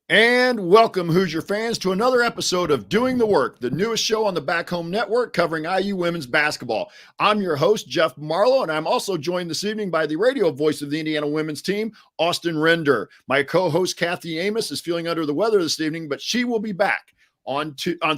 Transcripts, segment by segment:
And welcome, Hoosier fans, to another episode of Doing the Work, the newest show on the Back Home Network covering IU women's basketball. I'm your host, Jeff Marlow, and I'm also joined this evening by the radio voice of the Indiana women's team, Austin Render. My co-host, Kathy Amos, is feeling under the weather this evening, but she will be back on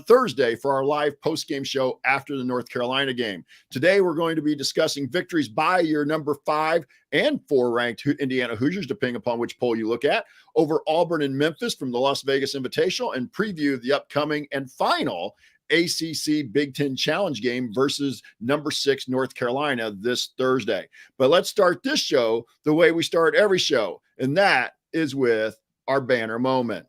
Thursday for our live post-game show after the North Carolina game. Today, we're going to be discussing victories by your number 5 and 4 ranked Indiana Hoosiers, depending upon which poll you look at, over Auburn and Memphis from the Las Vegas Invitational, and preview the upcoming and final ACC Big Ten Challenge game versus number 6 North Carolina this Thursday. But let's start this show the way we start every show, and that is with our banner moment.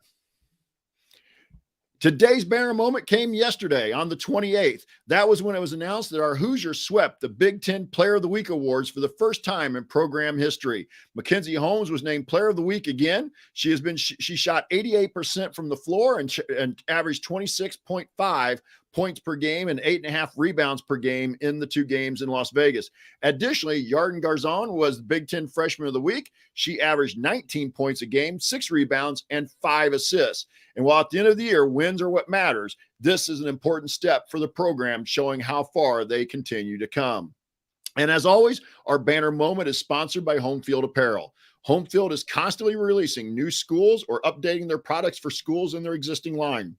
Today's banner moment came yesterday on the 28th. That was when it was announced that our Hoosiers swept the Big Ten Player of the Week awards for the first time in program history. Mackenzie Holmes was named Player of the Week again. She shot 88% from the floor and averaged 26.5 points per game and 8.5 rebounds per game in the 2 games in Las Vegas. Additionally, Yarden Garzon was the Big Ten Freshman of the Week. She averaged 19 points a game, 6 rebounds, and 5 assists. And while at the end of the year, wins are what matters, this is an important step for the program, showing how far they continue to come. And as always, our banner moment is sponsored by Home Field Apparel. Home Field is constantly releasing new schools or updating their products for schools in their existing line.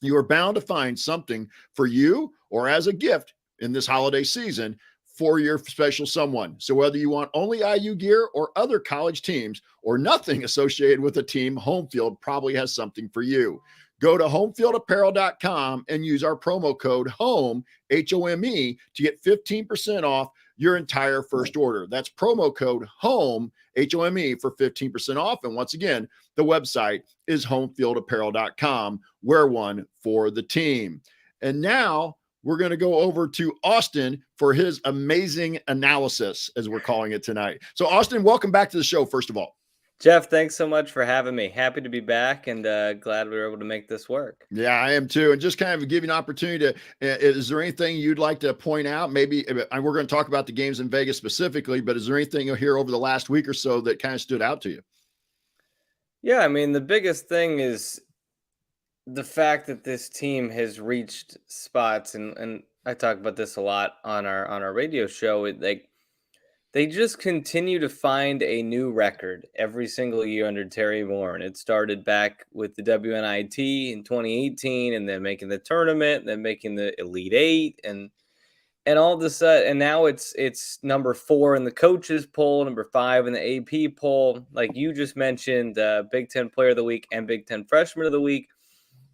You are bound to find something for you or as a gift in this holiday season for your special someone. So whether you want only IU gear or other college teams or nothing associated with a team, Home Field probably has something for you. Go to homefieldapparel.com and use our promo code HOME, HOME, to get 15% off your entire first order. That's promo code HOME, HOME, for 15% off. And once again, the website is homefieldapparel.com. Wear one for the team. And now we're going to go over to Austin for his amazing analysis, as we're calling it tonight. So, Austin, welcome back to the show, first of all. Jeff, thanks so much for having me. Happy to be back and glad we were able to make this work. Yeah, I am too. And just kind of give you an opportunity to, is there anything you'd like to point out? Maybe we're going to talk about the games in Vegas specifically, but is there anything here over the last week or so that kind of stood out to you? Yeah, I mean, the biggest thing is the fact that this team has reached spots, and I talk about this a lot on our radio show. They just continue to find a new record every single year under Terry Moore. And it started back with the WNIT in 2018 and then making the tournament and then making the Elite Eight and all of a sudden, and now it's number 4 in the coaches poll, number 5 in the AP poll. Like you just mentioned, Big Ten Player of the Week and Big Ten Freshman of the Week.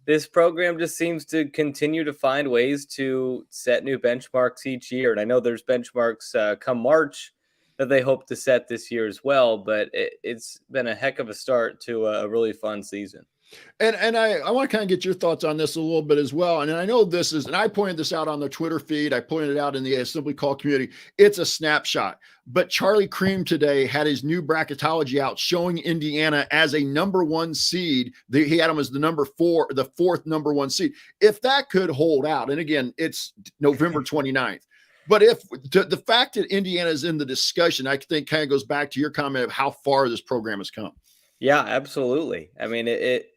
This program just seems to continue to find ways to set new benchmarks each year. And I know there's benchmarks come March that they hope to set this year as well, but it's been a heck of a start to a really fun season. And I want to kind of get your thoughts on this a little bit as well. And I know this is, and I pointed this out on the Twitter feed. I pointed it out in the Assembly Call community. It's a snapshot. But Charlie Cream today had his new bracketology out showing Indiana as a number 1 seed. He had them as the number 4, the 4th number 1 seed. If that could hold out, and again, it's November 29th. But if the fact that Indiana is in the discussion, I think kind of goes back to your comment of how far this program has come. Yeah, absolutely. I mean,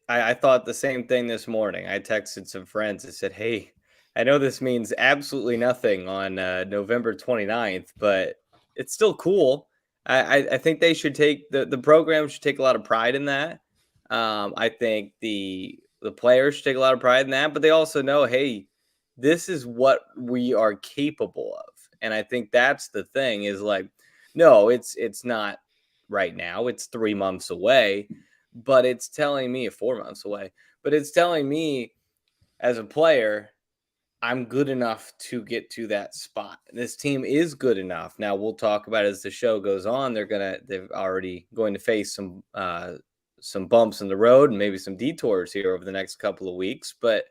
I thought the same thing this morning. I texted some friends and said, hey, I know this means absolutely nothing on November 29th, but it's still cool. I think they should take the program should take a lot of pride in that. I think the players should take a lot of pride in that, but they also know, hey, this is what we are capable of. And I think that's the thing is like, no, it's not right now. It's 3 months away, but it's telling me 4 months away, but it's telling me as a player, I'm good enough to get to that spot. This team is good enough. Now we'll talk about it as the show goes on. They're already going to face some bumps in the road and maybe some detours here over the next couple of weeks, but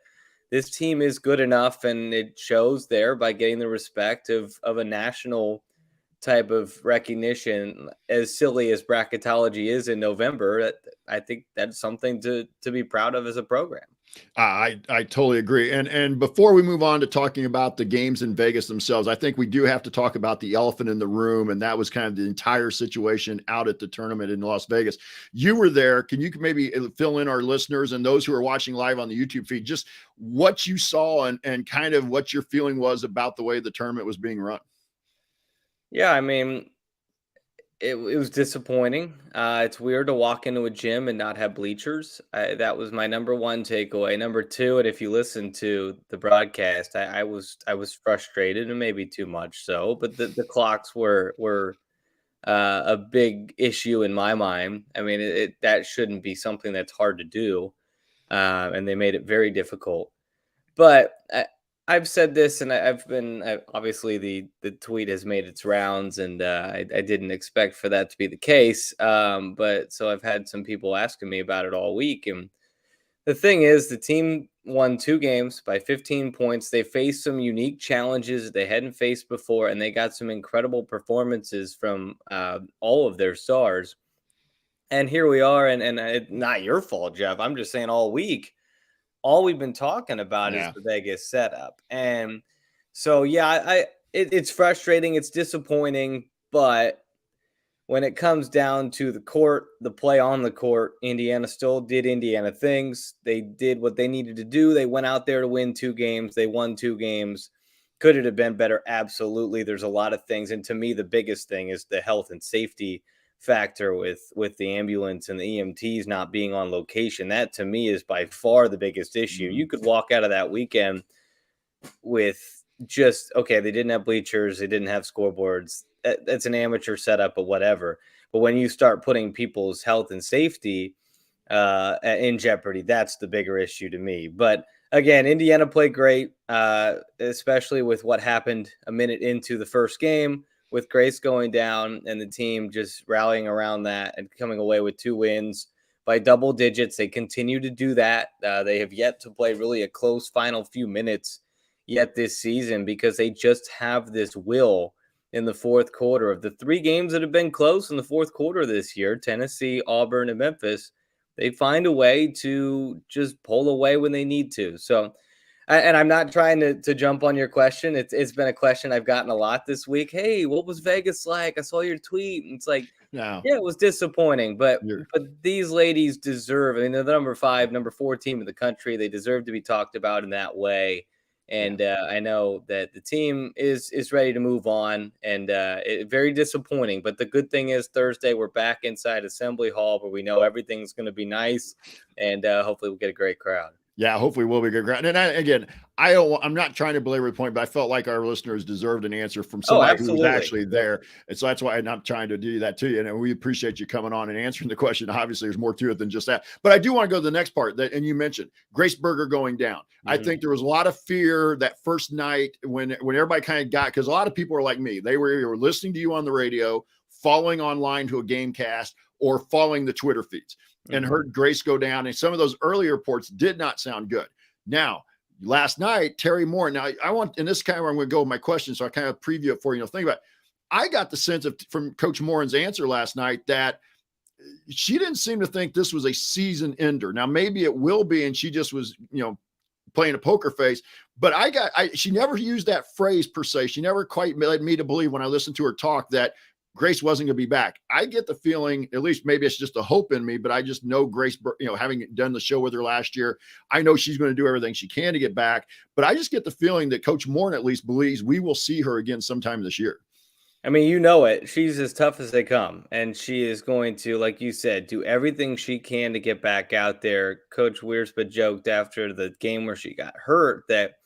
this team is good enough, and it shows there by getting the respect of a national type of recognition. As silly as bracketology is in November, I think that's something to be proud of as a program. I totally agree. And before we move on to talking about the games in Vegas themselves, I think we do have to talk about the elephant in the room, and that was kind of the entire situation out at the tournament in Las Vegas. You were there. Can you maybe fill in our listeners and those who are watching live on the YouTube feed just what you saw and kind of what your feeling was about the way the tournament was being run? Yeah, I mean, it was disappointing. It's weird to walk into a gym and not have bleachers. That was my number one takeaway. Number two, and if you listen to the broadcast, I was frustrated and maybe too much so. But the clocks were a big issue in my mind. I mean, that shouldn't be something that's hard to do, and they made it very difficult. But I've said this, and obviously the tweet has made its rounds, and I didn't expect for that to be the case. But so I've had some people asking me about it all week, and the thing is, the team won 2 games by 15 points. They faced some unique challenges they hadn't faced before, and they got some incredible performances from all of their stars. And here we are, and not your fault, Jeff. I'm just saying all week all we've been talking about is Yeah. the Vegas setup. And so, yeah, it's frustrating. It's disappointing. But when it comes down to the court, the play on the court, Indiana still did Indiana things. They did what they needed to do. They went out there to win 2 games. They won 2 games. Could it have been better? Absolutely. There's a lot of things. And to me, the biggest thing is the health and safety factor with the ambulance and the EMTs not being on location. That to me is by far the biggest issue. You could walk out of that weekend with just, okay, they didn't have bleachers, they didn't have scoreboards. That's an amateur setup, but whatever. But when you start putting people's health and safety in jeopardy, that's the bigger issue to me. But again, Indiana played great, especially with what happened a minute into the first game, with Grace going down and the team just rallying around that and coming away with 2 wins by double digits. They continue to do that. They have yet to play really a close final few minutes yet this season because they just have this will in the fourth quarter. Of the 3 games that have been close in the fourth quarter this year, Tennessee, Auburn, and Memphis, they find a way to just pull away when they need to. So, and I'm not trying to jump on your question. It's been a question I've gotten a lot this week. Hey, what was Vegas like? I saw your tweet. And it's like, No. yeah, it was disappointing, but You're these ladies deserve. I mean, they're the number 5, number 4 team in the country. They deserve to be talked about in that way. And I know that the team is ready to move on, and very disappointing. But the good thing is Thursday we're back inside Assembly Hall where we know everything's going to be nice, and hopefully we'll get a great crowd. Yeah, hopefully we'll be good ground. And I'm not trying to belabor the point, but I felt like our listeners deserved an answer from somebody who was actually there. And so that's why I'm not trying to do that to you. And we appreciate you coming on and answering the question. Obviously, there's more to it than just that. But I do want to go to the next part that, and you mentioned Grace Berger going down. Mm-hmm. I think there was a lot of fear that first night when everybody kind of got, because a lot of people are like me. They were listening to you on the radio, following online to a game cast, or following the Twitter feeds. And heard Grace go down. And some of those early reports did not sound good. Now, last night, Terry Moore. Now, and this is kind of where I'm going to go with my question. So I kind of preview it for you. Think about it. I got the sense from Coach Morin's answer last night that she didn't seem to think this was a season ender. Now, maybe it will be. And she just was, playing a poker face. But she never used that phrase per se. She never quite led me to believe when I listened to her talk that Grace wasn't going to be back. I get the feeling, at least maybe it's just a hope in me, but I just know Grace, having done the show with her last year, I know she's going to do everything she can to get back. But I just get the feeling that Coach Morin at least believes we will see her again sometime this year. I mean, you know it. She's as tough as they come, and she is going to, like you said, do everything she can to get back out there. Coach Wiersbe joked after the game where she got hurt that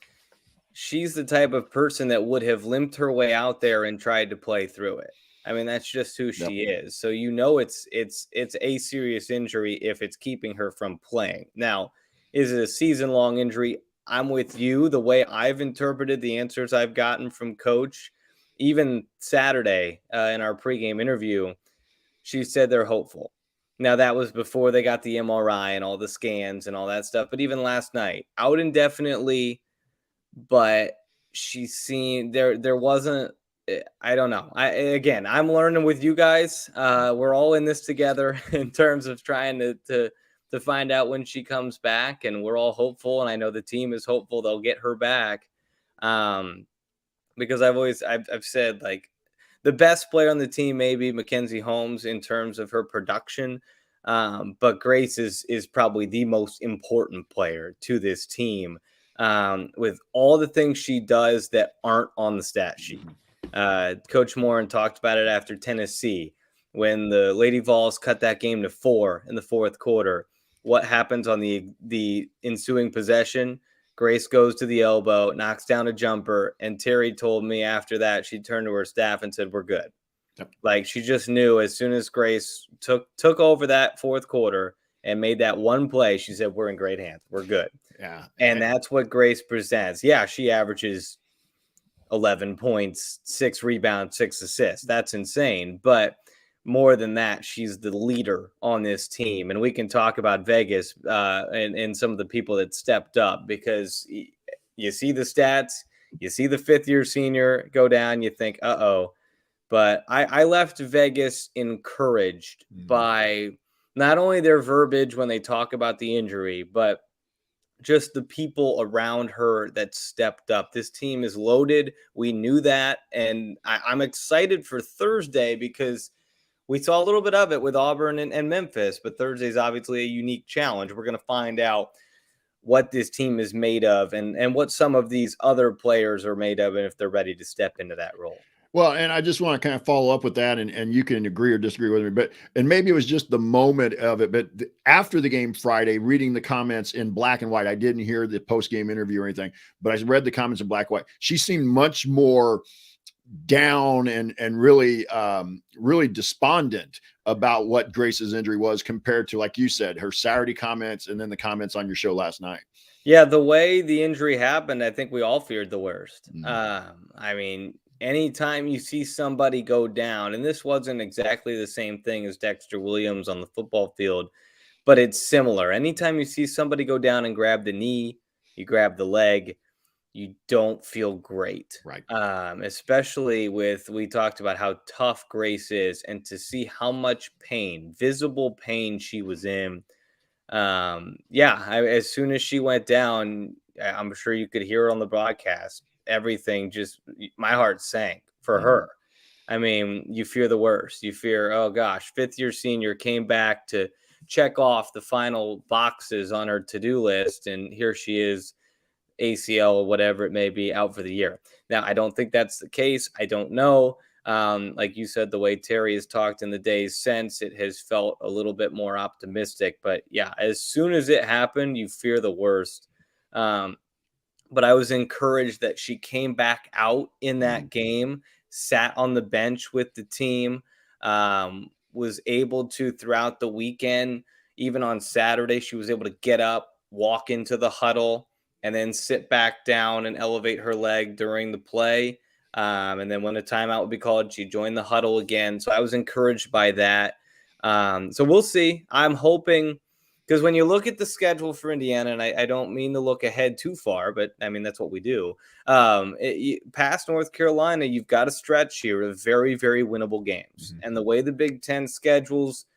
she's the type of person that would have limped her way out there and tried to play through it. I mean, that's just who she is. So it's a serious injury if it's keeping her from playing. Now, is it a season-long injury? I'm with you. The way I've interpreted the answers I've gotten from Coach, even Saturday in our pregame interview, she said they're hopeful. Now, that was before they got the MRI and all the scans and all that stuff. But even last night, out indefinitely, but she's seen there wasn't. I don't know. I'm learning with you guys. We're all in this together in terms of trying to to find out when she comes back, and we're all hopeful, and I know the team is hopeful they'll get her back. Because I've said, like, the best player on the team may be Mackenzie Holmes in terms of her production, but Grace is probably the most important player to this team, with all the things she does that aren't on the stat sheet. Coach Morin talked about it after Tennessee when the Lady Vols cut that game to 4 in the fourth quarter. What happens on the ensuing possession? Grace goes to the elbow, knocks down a jumper, and Terry told me after that she turned to her staff and said, "We're good." Yep. Like, she just knew as soon as Grace took over that fourth quarter and made that one play, she said, "We're in great hands. We're good." Yeah. And that's what Grace presents. Yeah, she averages 11 points, 6 rebounds, 6 assists. That's insane. But more than that, she's the leader on this team. And we can talk about Vegas and some of the people that stepped up, because you see the stats, you see the fifth-year senior go down, you think, uh-oh. But I left Vegas encouraged by not only their verbiage when they talk about the injury, but just the people around her that stepped up. This team is loaded. We knew that. And I'm excited for Thursday because we saw a little bit of it with Auburn and Memphis, but Thursday is obviously a unique challenge. We're going to find out what this team is made of and what some of these other players are made of, and if they're ready to step into that role. Well, and I just want to kind of follow up with that, and you can agree or disagree with me, and maybe it was just the moment of it, but after the game Friday, reading the comments in black and white, I didn't hear the post-game interview or anything, but I read the comments in black and white. She seemed much more down and really despondent about what Grace's injury was compared to, like you said, her Saturday comments and then the comments on your show last night. Yeah, the way the injury happened, I think we all feared the worst. I mean, anytime you see somebody go down, and this wasn't exactly the same thing as Dexter Williams on the football field, but it's similar. Anytime you see somebody go down and grab the knee, you grab the leg, you don't feel great. Right. Especially we talked about how tough Grace is, and to see how much pain, visible pain she was in. As soon as she went down, I'm sure you could hear it on the broadcast. Everything my heart sank for her. I mean, you fear the worst. You fear, oh gosh, fifth-year senior came back to check off the final boxes on her to-do list, and here she is, ACL or whatever it may be, out for the year. Now, I don't think that's the case. I don't know. Like you said, the way Terry has talked in the days since, it has felt a little bit more optimistic. But yeah, as soon as it happened, you fear the worst. But I was encouraged that she came back out in that game, sat on the bench with the team, was able to, throughout the weekend, even on Saturday, she was able to get up, walk into the huddle, and then sit back down and elevate her leg during the play. And then when a timeout would be called, she joined the huddle again. So I was encouraged by that. So we'll see. I'm hoping, because when you look at the schedule for Indiana, and I don't mean to look ahead too far, but I mean, that's what we do. Past North Carolina, you've got a stretch here of very, very winnable games. And the way the Big Ten schedules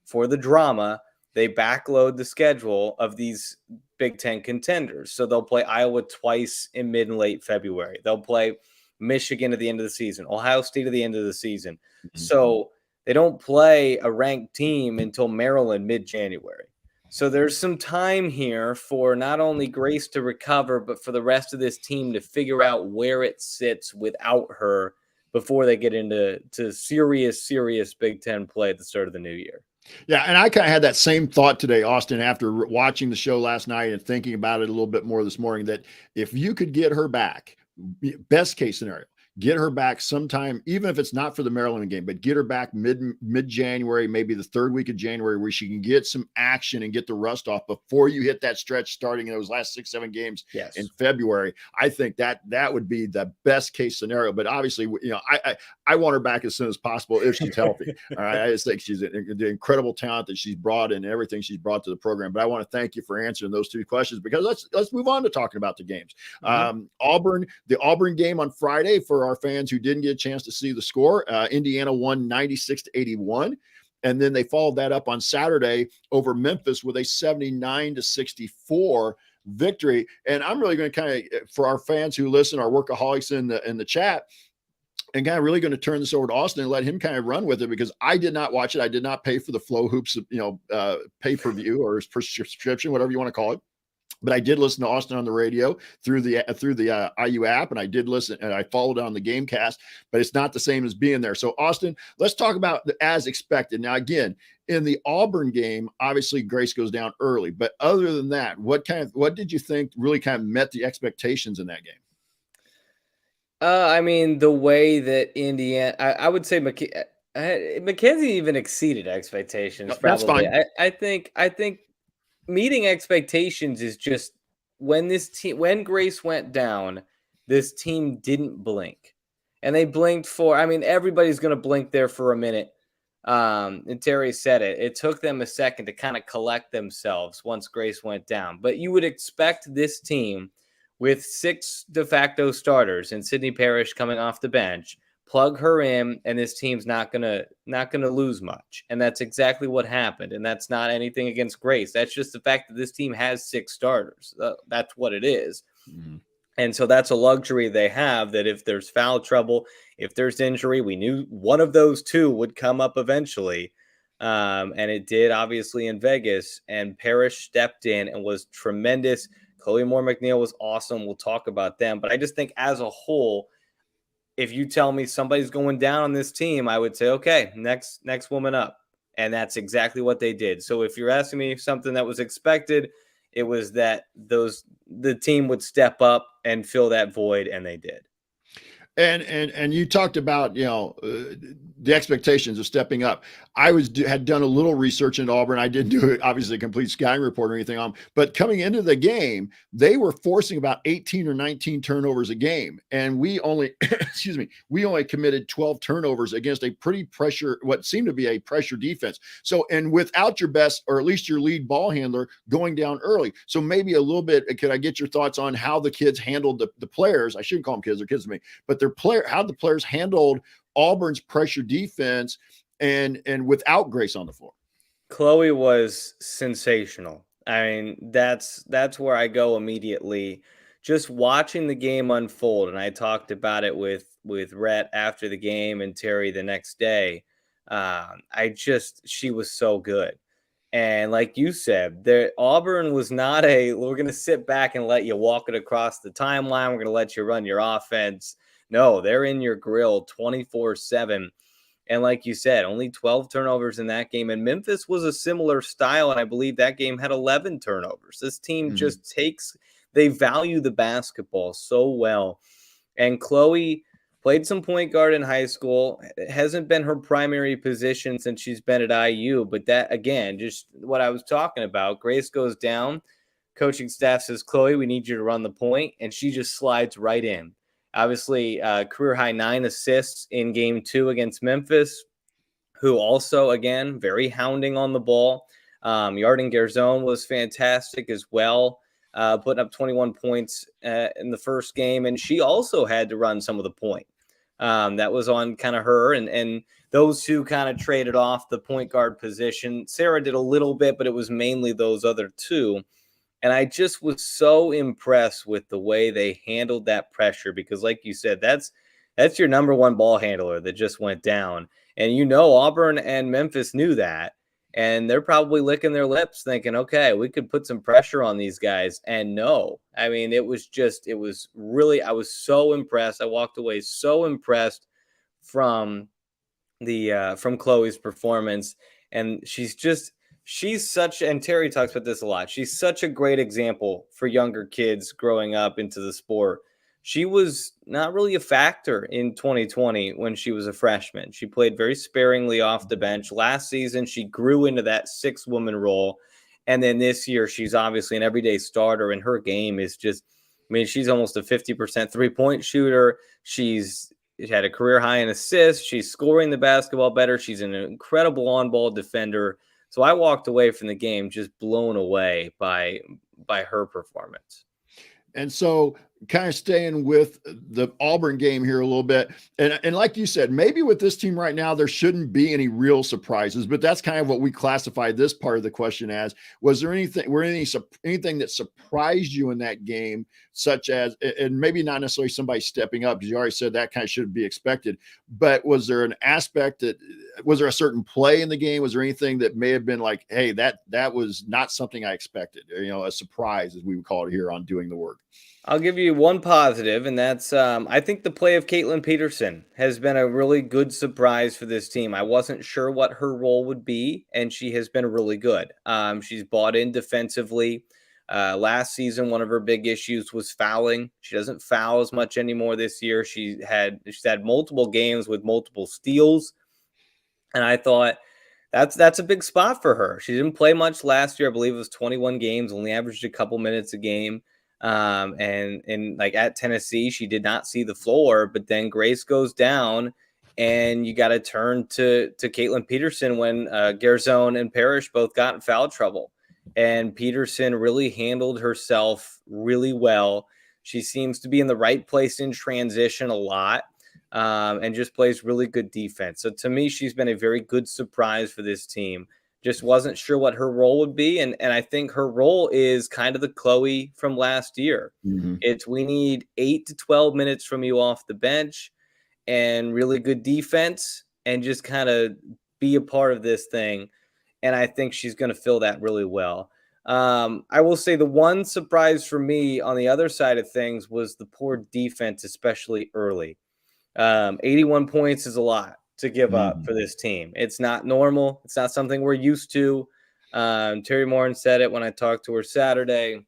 for the drama, they backload the schedule of these Big Ten contenders. So they'll play Iowa twice in mid and late February. They'll play Michigan at the end of the season, Ohio State at the end of the season. So they don't play a ranked team until Maryland mid-January. So there's some time here for not only Grace to recover, but for the rest of this team to figure out where it sits without her before they get into serious Big Ten play at the start of the new year. Yeah, and I kind of had that same thought today, Austin, after watching the show last night and thinking about it a little bit more this morning, that if you could get her back, best case scenario, get her back sometime, even if it's not for the Maryland game, but get her back mid-January, maybe the third week of January, where she can get some action and get the rust off before you hit that stretch starting in those last 6-7 games in February. I think that would be the best case scenario. But obviously, I want her back as soon as possible if she's healthy. All right. I just think she's the incredible talent that she's brought and everything she's brought to the program. But I want to thank you for answering those two questions, because let's move on to talking about the games. The Auburn game on Friday, for our fans who didn't get a chance to see the score, Indiana won 96-81. And then they followed that up on Saturday over Memphis with a 79-64 victory. And I'm really going to kind of, for our fans who listen, our workaholics in the chat, and kind of really going to turn this over to Austin and let him kind of run with it, because I did not watch it. I did not pay for the Flow Hoops, pay-per-view or prescription, whatever you want to call it. But I did listen to Austin on the radio through the IU app, and I did listen, and I followed on the Gamecast, but it's not the same as being there. So Austin, let's talk about the as expected. Now, again, in the Auburn game, obviously Grace goes down early, but other than that, what did you think really kind of met the expectations in that game? I mean, the way that Indiana, I would say Mackenzie even exceeded expectations. No, that's probably. fine. I think meeting expectations is just when Grace went down, this team didn't blink, and they blinked for. I mean, everybody's going to blink there for a minute. And Terry said it. It took them a second to kind of collect themselves once Grace went down. But you would expect this team, with 6 de facto starters and Sydney Parrish coming off the bench, plug her in, and this team's not gonna lose much. And that's exactly what happened. And that's not anything against Grace. That's just the fact that this team has 6 starters. That's what it is. Mm-hmm. And so that's a luxury they have, that if there's foul trouble, if there's injury, we knew one of those 2 would come up eventually. And it did, obviously, in Vegas. And Parrish stepped in and was tremendous. Chloe Moore McNeil was awesome. We'll talk about them. But I just think as a whole, if you tell me somebody's going down on this team, I would say, okay, next woman up. And that's exactly what they did. So if you're asking me something that was expected, it was that the team would step up and fill that void, and they did. And you talked about, the expectations of stepping up. I had done a little research into Auburn. I didn't do obviously a complete scouting report or anything on, but coming into the game, they were forcing about 18 or 19 turnovers a game. And we only, we only committed 12 turnovers against what seemed to be a pressure defense. So, and without your best, or at least your lead ball handler, going down early. So maybe a little bit, could I get your thoughts on how the kids handled the players? I shouldn't call them kids, they're kids to me, but how the players handled Auburn's pressure defense and without Grace on the floor. Chloe was sensational. I mean, that's where I go immediately. Just watching the game unfold, and I talked about it with Rhett after the game and Terry the next day. She was so good. And like you said, Auburn was not we're going to sit back and let you walk it across the timeline. We're going to let you run your offense. No, they're in your grill 24/7. And like you said, only 12 turnovers in that game. And Memphis was a similar style, and I believe that game had 11 turnovers. This team just they value the basketball so well. And Chloe played some point guard in high school. It hasn't been her primary position since she's been at IU. But that, again, just what I was talking about. Grace goes down. Coaching staff says, Chloe, we need you to run the point. And she just slides right in. Obviously, career high 9 assists in game 2 against Memphis, who also, again, very hounding on the ball. Yarden Garzone was fantastic as well, putting up 21 points in the first game. And she also had to run some of the point. That was on kind of her. And those 2 kind of traded off the point guard position. Sarah did a little bit, but it was mainly those other 2. And I just was so impressed with the way they handled that pressure, because like you said, that's your number 1 ball handler that just went down. And Auburn and Memphis knew that. And they're probably licking their lips thinking, okay, we could put some pressure on these guys. And no, I mean, I was so impressed. I walked away so impressed from Chloe's performance. And she's such, and Terry talks about this a lot, she's such a great example for younger kids growing up into the sport. She was not really a factor in 2020 when she was a freshman. She played very sparingly off the bench. Last season, she grew into that 6-woman role. And then this year, she's obviously an everyday starter, and her game is just, I mean, she's almost a 50% three-point shooter. She's had a career high in assists. She's scoring the basketball better. She's an incredible on-ball defender. So I walked away from the game just blown away by her performance. And so kind of staying with the Auburn game here a little bit. And like you said, maybe with this team right now, there shouldn't be any real surprises, but that's kind of what we classify this part of the question as. Was there anything that surprised you in that game, such as, and maybe not necessarily somebody stepping up, because you already said that kind of should be expected, but was there an aspect was there a certain play in the game? Was there anything that may have been like, hey, that was not something I expected, a surprise, as we would call it here on Doing the Work? I'll give you one positive, and that's I think the play of Caitlin Peterson has been a really good surprise for this team. I wasn't sure what her role would be, and she has been really good. She's bought in defensively. Last season, one of her big issues was fouling. She doesn't foul as much anymore this year. She's had multiple games with multiple steals, and I thought that's a big spot for her. She didn't play much last year. I believe it was 21 games, only averaged a couple minutes a game. And like at Tennessee, she did not see the floor, but then Grace goes down and you got to turn to Caitlin Peterson when Garzone and Parrish both got in foul trouble. And Peterson really handled herself really well. She seems to be in the right place in transition a lot, and just plays really good defense. So to me, she's been a very good surprise for this team. Just wasn't sure what her role would be. And I think her role is kind of the Chloe from last year. Mm-hmm. It's we need 8 to 12 minutes from you off the bench and really good defense and just kind of be a part of this thing. And I think she's going to fill that really well. I will say the one surprise for me on the other side of things was the poor defense, especially early. 81 points is a lot to give up for this team. It's not normal. It's not something we're used to. Terry Morin said it when I talked to her Saturday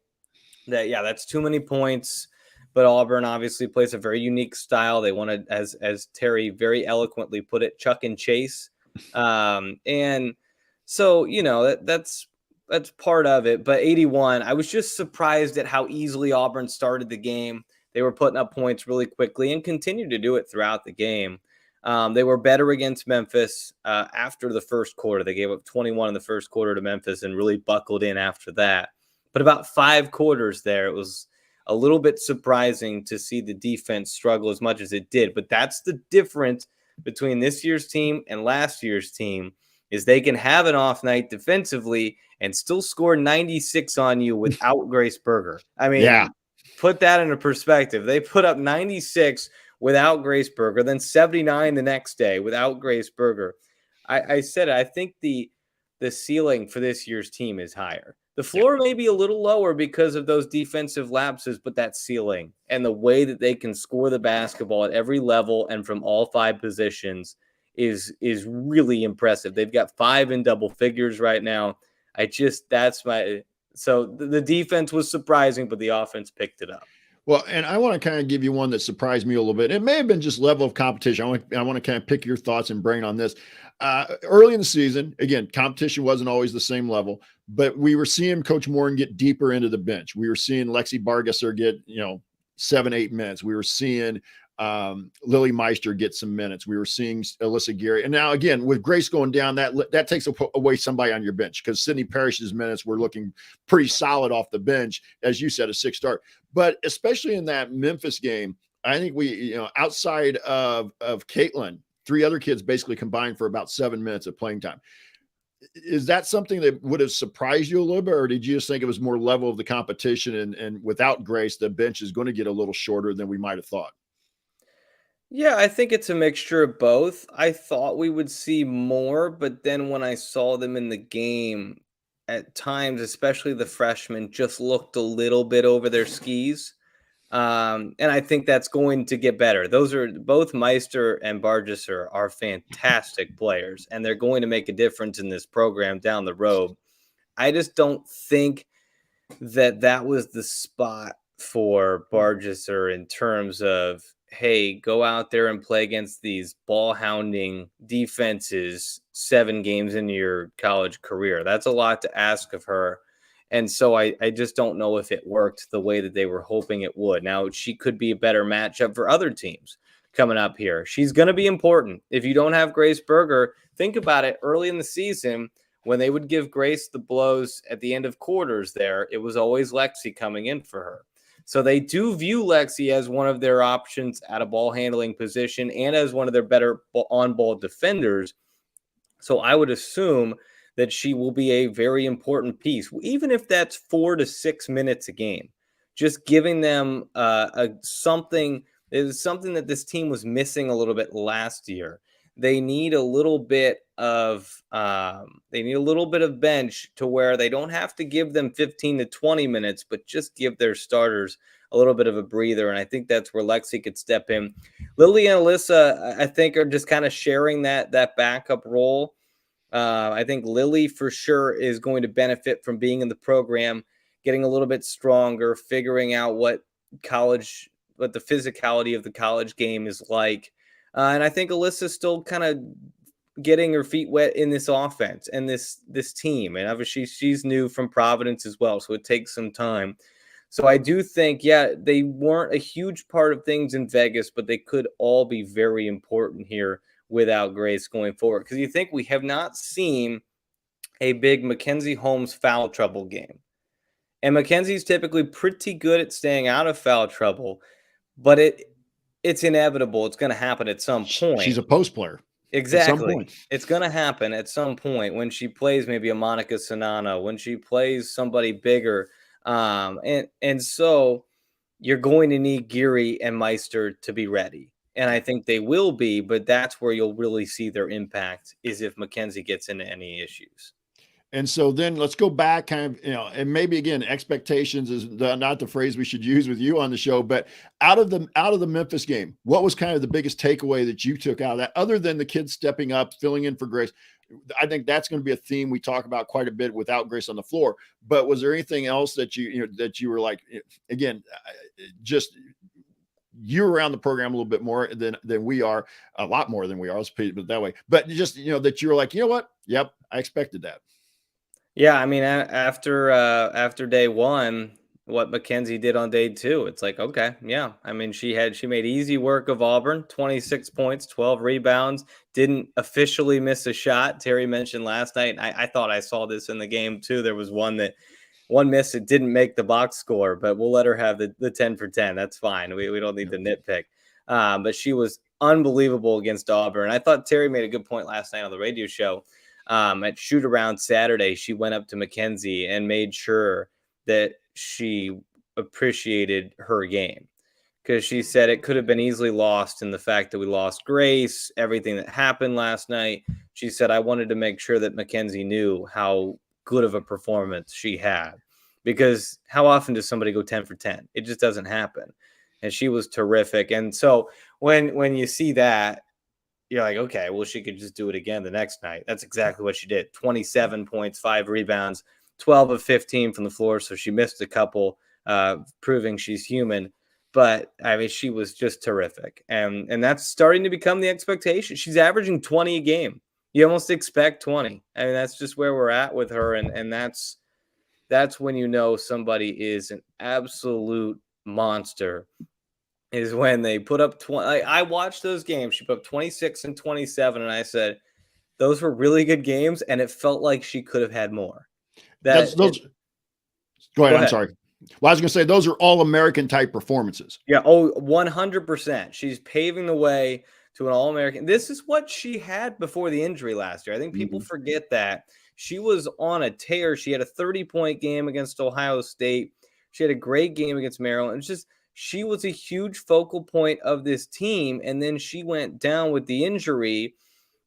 that, yeah, that's too many points. But Auburn obviously plays a very unique style. They want to, as Terry very eloquently put it, chuck and chase. And so, that's part of it. But 81, I was just surprised at how easily Auburn started the game. They were putting up points really quickly and continued to do it throughout the game. They were better against Memphis after the first quarter. They gave up 21 in the first quarter to Memphis and really buckled in after that. But about 5 quarters there, it was a little bit surprising to see the defense struggle as much as it did. But that's the difference between this year's team and last year's team, is they can have an off night defensively and still score 96 on you without Grace Berger. I mean, Put that into perspective. They put up 96 without Grace Berger, then 79 the next day without Grace Berger. I said it, I think the ceiling for this year's team is higher. The floor may be a little lower because of those defensive lapses, but that ceiling and the way that they can score the basketball at every level and from all 5 positions is really impressive. They've got 5 in double figures right now. So the defense was surprising, but the offense picked it up. Well, and I want to kind of give you one that surprised me a little bit. It may have been just level of competition. I want to kind of pick your thoughts and brain on this. Early in the season, again, competition wasn't always the same level, but we were seeing Coach Morin get deeper into the bench. We were seeing Lexi Bargesser get, 7-8 minutes. We were seeing Lily Meister get some minutes. We were seeing Alyssa Gary. And now, again, with Grace going down, that takes away somebody on your bench, because Sydney Parrish's minutes were looking pretty solid off the bench, as you said, a 6 start. But especially in that Memphis game, I think we, outside of Caitlin, 3 other kids basically combined for about 7 minutes of playing time. Is that something that would have surprised you a little bit, or did you just think it was more level of the competition, and without Grace, the bench is going to get a little shorter than we might have thought? Yeah, I think it's a mixture of both. I thought we would see more, but then when I saw them in the game, at times, especially the freshmen, just looked a little bit over their skis. And I think that's going to get better. Those are both Meister and Bargesser are fantastic players, and they're going to make a difference in this program down the road. I just don't think that was the spot for Bargesser in terms of, hey, go out there and play against these ball hounding defenses 7 games into your college career. That's a lot to ask of her. And so I just don't know if it worked the way that they were hoping it would. Now, she could be a better matchup for other teams coming up here. She's going to be important. If you don't have Grace Berger, think about it early in the season when they would give Grace the blows at the end of quarters there. It was always Lexi coming in for her. So they do view Lexi as one of their options at a ball handling position and as one of their better on-ball defenders. So I would assume that she will be a very important piece, even if that's 4 to 6 minutes a game. Just giving them something is something that this team was missing a little bit last year. They need a little bit of bench to where they don't have to give them 15 to 20 minutes, but just give their starters a little bit of a breather. And I think that's where Lexi could step in. Lily and Alyssa, I think, are just kind of sharing that backup role. I think Lily for sure is going to benefit from being in the program, getting a little bit stronger, figuring out what the physicality of the college game is like. And I think Alyssa's still kind of getting her feet wet in this offense and this team. And obviously she's new from Providence as well, so it takes some time. So I do think, they weren't a huge part of things in Vegas, but they could all be very important here without Grace going forward. Because you think we have not seen a big Mackenzie Holmes foul trouble game. And Mackenzie's typically pretty good at staying out of foul trouble, but it's inevitable. It's going to happen at some point. She's a post player. Exactly. It's going to happen at some point when she plays maybe a Monica Sanano, when she plays somebody bigger. And so you're going to need Geary and Meister to be ready. And I think they will be, but that's where you'll really see their impact is if Mackenzie gets into any issues. And so then let's go back kind of, and maybe again, expectations is not the phrase we should use with you on the show, but out of the Memphis game, what was kind of the biggest takeaway that you took out of that, other than the kids stepping up, filling in for Grace? I think that's going to be a theme we talk about quite a bit without Grace on the floor. But was there anything else that you were like, again, just you're around the program a little bit more than we are, a lot more than we are, let's put it that way. But just, that you were like, you know what? Yep, I expected that. Yeah, I mean, after day one, what Mackenzie did on day two, it's like, okay, yeah. I mean, she made easy work of Auburn, 26 points, 12 rebounds, didn't officially miss a shot. Terry mentioned last night, I thought I saw this in the game too. There was one miss, it didn't make the box score, but we'll let her have the 10 for 10. That's fine. We don't need to nitpick. But she was unbelievable against Auburn. I thought Terry made a good point last night on the radio show. At shoot around Saturday, she went up to Mackenzie and made sure that she appreciated her game, because she said it could have been easily lost in the fact that we lost Grace, everything that happened last night. She said, I wanted to make sure that Mackenzie knew how good of a performance she had, because how often does somebody go 10 for 10? It just doesn't happen. And she was terrific. And so when you see that, you're like, okay, well, she could just do it again the next night. That's exactly what she did. 27 points, 5 rebounds, 12 of 15 from the floor. So she missed a couple, proving she's human. But, I mean, she was just terrific. And that's starting to become the expectation. She's averaging 20 a game. You almost expect 20. I mean, that's just where we're at with her. And that's when you know somebody is an absolute monster, is when they put up 20. I watched those games. She put up 26 and 27, and I said, those were really good games, and it felt like she could have had more. Go ahead. I'm sorry. Well, I was going to say, those are all American type performances. Yeah. Oh, 100%. She's paving the way to an All-American. This is what she had before the injury last year. I think people forget that. She was on a tear. She had a 30-point game against Ohio State. She had a great game against Maryland. It's just, she was a huge focal point of this team, and then she went down with the injury.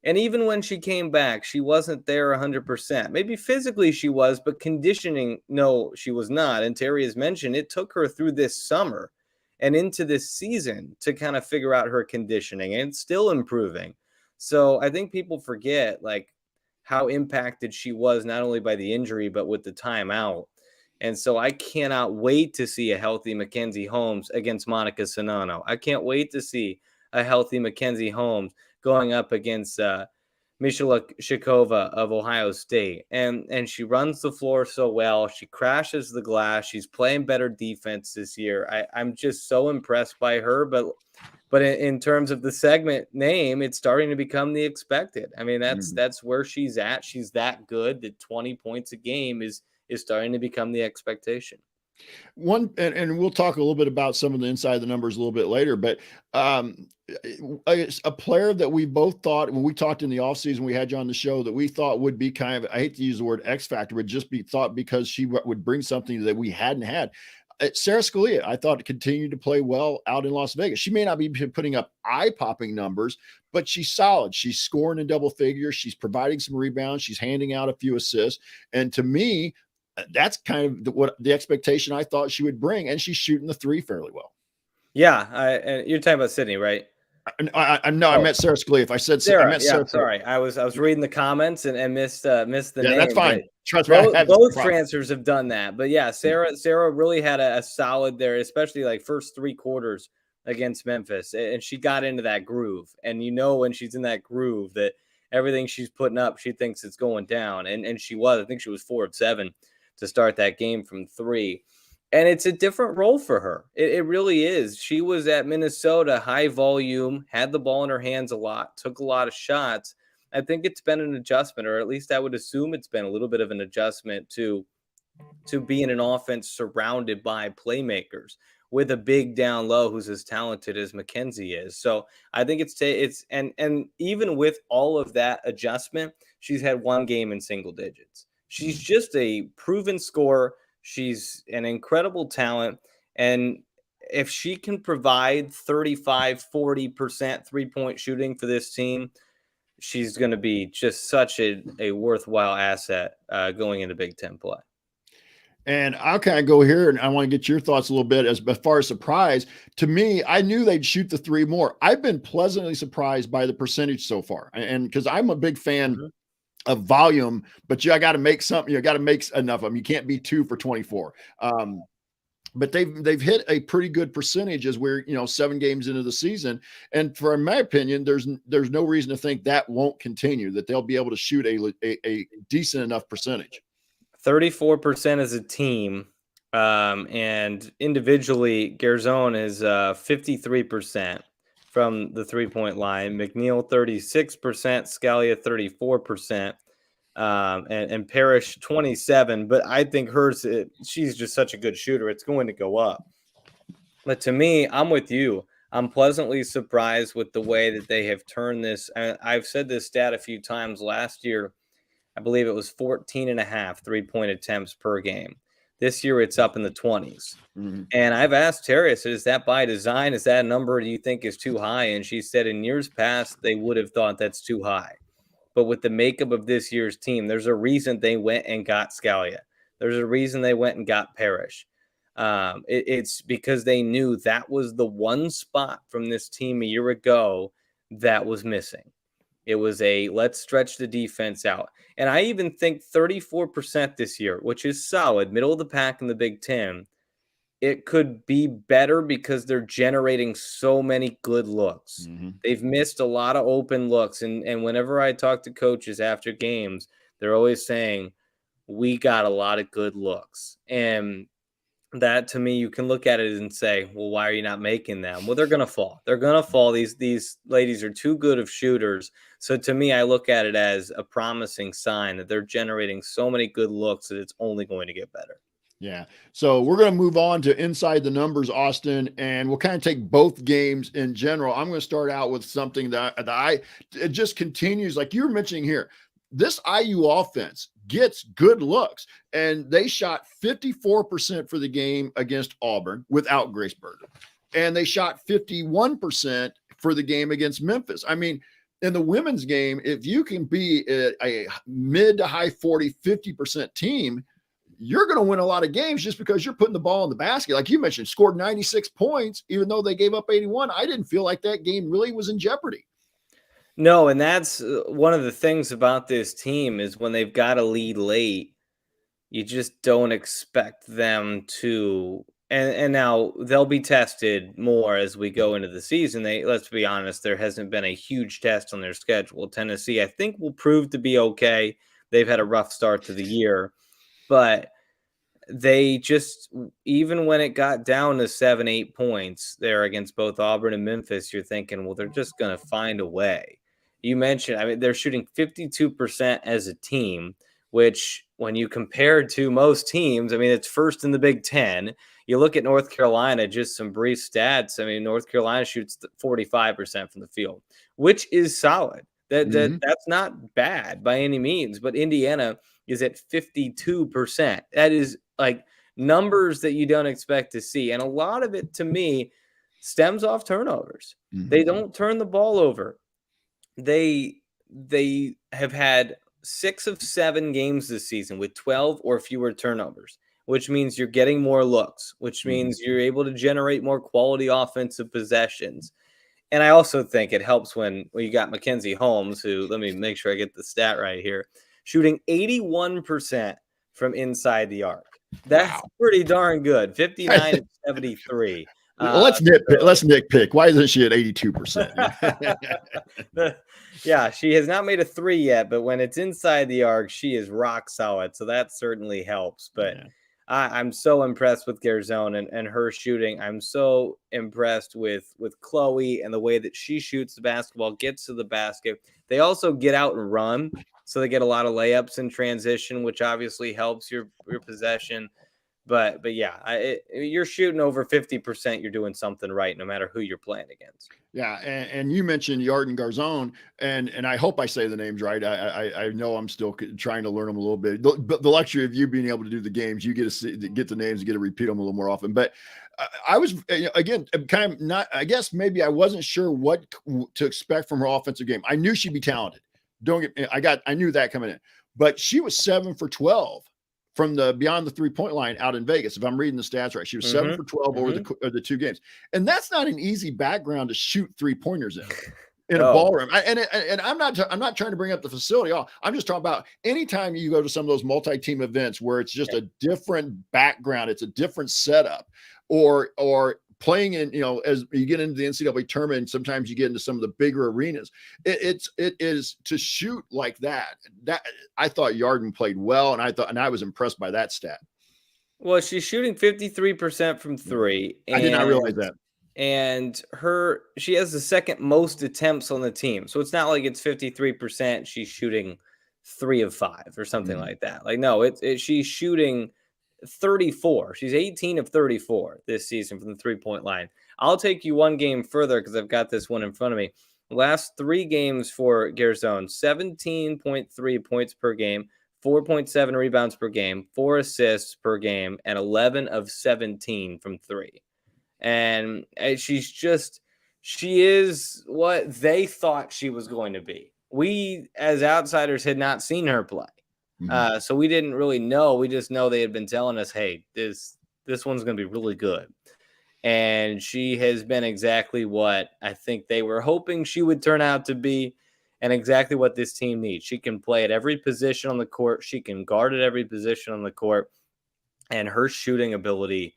And even when she came back, she wasn't there 100%. Maybe physically she was, but conditioning, no, she was not. And Terry has mentioned it took her through this summer and into this season to kind of figure out her conditioning, and it's still improving. So I think people forget like how impacted she was, not only by the injury, but with the timeout. And so I cannot wait to see a healthy Mackenzie Holmes against Monica Sanano. I can't wait to see a healthy Mackenzie Holmes going up against Mishela Shikova of Ohio State. And she runs the floor so well. She crashes the glass. She's playing better defense this year. I'm just so impressed by her. But in terms of the segment name, it's starting to become the expected. I mean, that's where she's at. She's that good that 20 points a game is starting to become the expectation. And we'll talk a little bit about some of the inside of the numbers a little bit later, but a player that we both thought when we talked in the offseason, we had you on the show, that we thought would be kind of, I hate to use the word X factor, but just be thought because she would bring something that we hadn't had. Sarah Scalia, I thought, continued to play well out in Las Vegas. She may not be putting up eye-popping numbers, but she's solid. She's scoring in double figures. She's providing some rebounds. She's handing out a few assists. And to me, that's kind of what the expectation I thought she would bring. And she's shooting the three fairly well. Yeah, and you're talking about Sydney, right? I meant Sarah Scalia. If I said Sarah, I meant Sarah. Sorry, I was reading the comments and missed the name. That's fine. Trust me, both transfers have done that, but yeah, Sarah really had a solid there, especially like first 3 quarters against Memphis, and she got into that groove. And when she's in that groove, that everything she's putting up, she thinks it's going down, and she was. I think she was 4 of 7 to start that game from 3. And it's a different role for her. It really is. She was at Minnesota, high volume, had the ball in her hands a lot, took a lot of shots. I think it's been an adjustment, or at least I would assume it's been a little bit of an adjustment to be in an offense surrounded by playmakers with a big down low who's as talented as Mackenzie is. So I think and even with all of that adjustment, she's had 1 game in single digits. She's just a proven scorer. She's an incredible talent. And if she can provide 35-40% three-point shooting for this team, she's going to be just such a worthwhile asset going into Big Ten play. And I'll kind of go here, and I want to get your thoughts a little bit as far as surprise. To me, I knew they'd shoot the 3 more. I've been pleasantly surprised by the percentage so far. And because I'm a big fan of volume, but I got to make something. You got to make enough of them. You can't be 2 for 24. But they've hit a pretty good percentage as we're 7 games into the season. And for my opinion, there's no reason to think that won't continue. That they'll be able to shoot a decent enough percentage. 34% as a team, and individually, Garzone is 53%. From the 3-point line, McNeil 36%, Scalia 34%, and Parrish 27%. But I think she's just such a good shooter. It's going to go up. But to me, I'm with you. I'm pleasantly surprised with the way that they have turned this. I've said this stat a few times last year. I believe it was 14.5 3-point attempts per game. This year, it's up in the 20s. Mm-hmm. And I've asked Terry, is that by design? Is that a number you think is too high? And she said in years past, they would have thought that's too high. But with the makeup of this year's team, there's a reason they went and got Scalia. There's a reason they went and got Parrish. It's because they knew that was the one spot from this team a year ago that was missing. It was let's stretch the defense out. And I even think 34% this year, which is solid, middle of the pack in the Big Ten, it could be better because they're generating so many good looks. Mm-hmm. They've missed a lot of open looks. And whenever I talk to coaches after games, they're always saying, we got a lot of good looks. And that, to me, you can look at it and say, well, why are you not making them? Well, they're going to fall. They're going to fall. These ladies are too good of shooters. So to me, I look at it as a promising sign that they're generating so many good looks that it's only going to get better. Yeah. So we're going to move on to inside the numbers, Austin, and we'll kind of take both games in general. I'm going to start out with something that it just continues, like you were mentioning here. This IU offense gets good looks, and they shot 54% for the game against Auburn without Grace Berger, and they shot 51% for the game against Memphis. I mean, in the women's game, if you can be a mid to high 50% team, you're going to win a lot of games just because you're putting the ball in the basket. Like you mentioned, scored 96 points, even though they gave up 81. I didn't feel like that game really was in jeopardy. No, and that's one of the things about this team is when they've got a lead late, you just don't expect them to. And now they'll be tested more as we go into the season. Let's be honest, there hasn't been a huge test on their schedule. Tennessee, I think, will prove to be okay. They've had a rough start to the year, but they just, even when it got down to 7-8 points there against both Auburn and Memphis, you're thinking, well, they're just going to find a way. You mentioned, I mean, they're shooting 52% as a team, which when you compare to most teams, I mean, it's first in the Big Ten. You look at North Carolina, just some brief stats. I mean, North Carolina shoots 45% from the field, which is solid. That's not bad by any means, but Indiana is at 52%. That is like numbers that you don't expect to see. And a lot of it, to me, stems off turnovers. They don't turn the ball over. They have had 6 of 7 games this season with 12 or fewer turnovers, which means you're getting more looks, which means you're able to generate more quality offensive possessions. And I also think it helps when you got Mackenzie Holmes, who, let me make sure I get the stat right here, shooting 81% from inside the arc. That's pretty darn good. 59 and 73. Let's nitpick. Why isn't she at 82%? Yeah, she has not made a 3 yet, but when it's inside the arc, she is rock solid. So that certainly helps. But I'm so impressed with Garzone and her shooting. I'm so impressed with Chloe and the way that she shoots the basketball, gets to the basket. They also get out and run, so they get a lot of layups in transition, which obviously helps your possession. But yeah, you're shooting over 50%. You're doing something right, no matter who you're playing against. Yeah, and you mentioned Yarden Garzone, and I hope I say the names right. I know I'm still trying to learn them a little bit. But the luxury of you being able to do the games, you get to get the names, you get to repeat them a little more often. But I was, again, kind of not. I guess maybe I wasn't sure what to expect from her offensive game. I knew she'd be talented. I knew that coming in, but she was 7 for 12. From the beyond the 3-point line out in Vegas. If I'm reading the stats right, she was 7 for 12 over the 2 games. And that's not an easy background to shoot 3-pointers in a ballroom. And I'm not trying to bring up the facility. I'm just talking about anytime you go to some of those multi-team events where it's just a different background, it's a different setup, or playing in, as you get into the NCAA tournament, sometimes you get into some of the bigger arenas. It is to shoot like that. That I thought Yarden played well, and I was impressed by that stat. Well, she's shooting 53% from 3. I did not realize that. And she has the second most attempts on the team. So it's not like it's 53%. She's shooting 3 of 5 or something like that. Like, no, she's shooting 34. She's 18 of 34 this season from the 3-point line. I'll take you one game further because I've got this one in front of me. Last 3 games for Garzone, 17.3 points per game, 4.7 rebounds per game, 4 assists per game, and 11 of 17 from 3. And she is what they thought she was going to be. We, as outsiders, had not seen her play. So we didn't really know. We just know they had been telling us, hey, this one's going to be really good. And she has been exactly what I think they were hoping she would turn out to be, and exactly what this team needs. She can play at every position on the court. She can guard at every position on the court. And her shooting ability,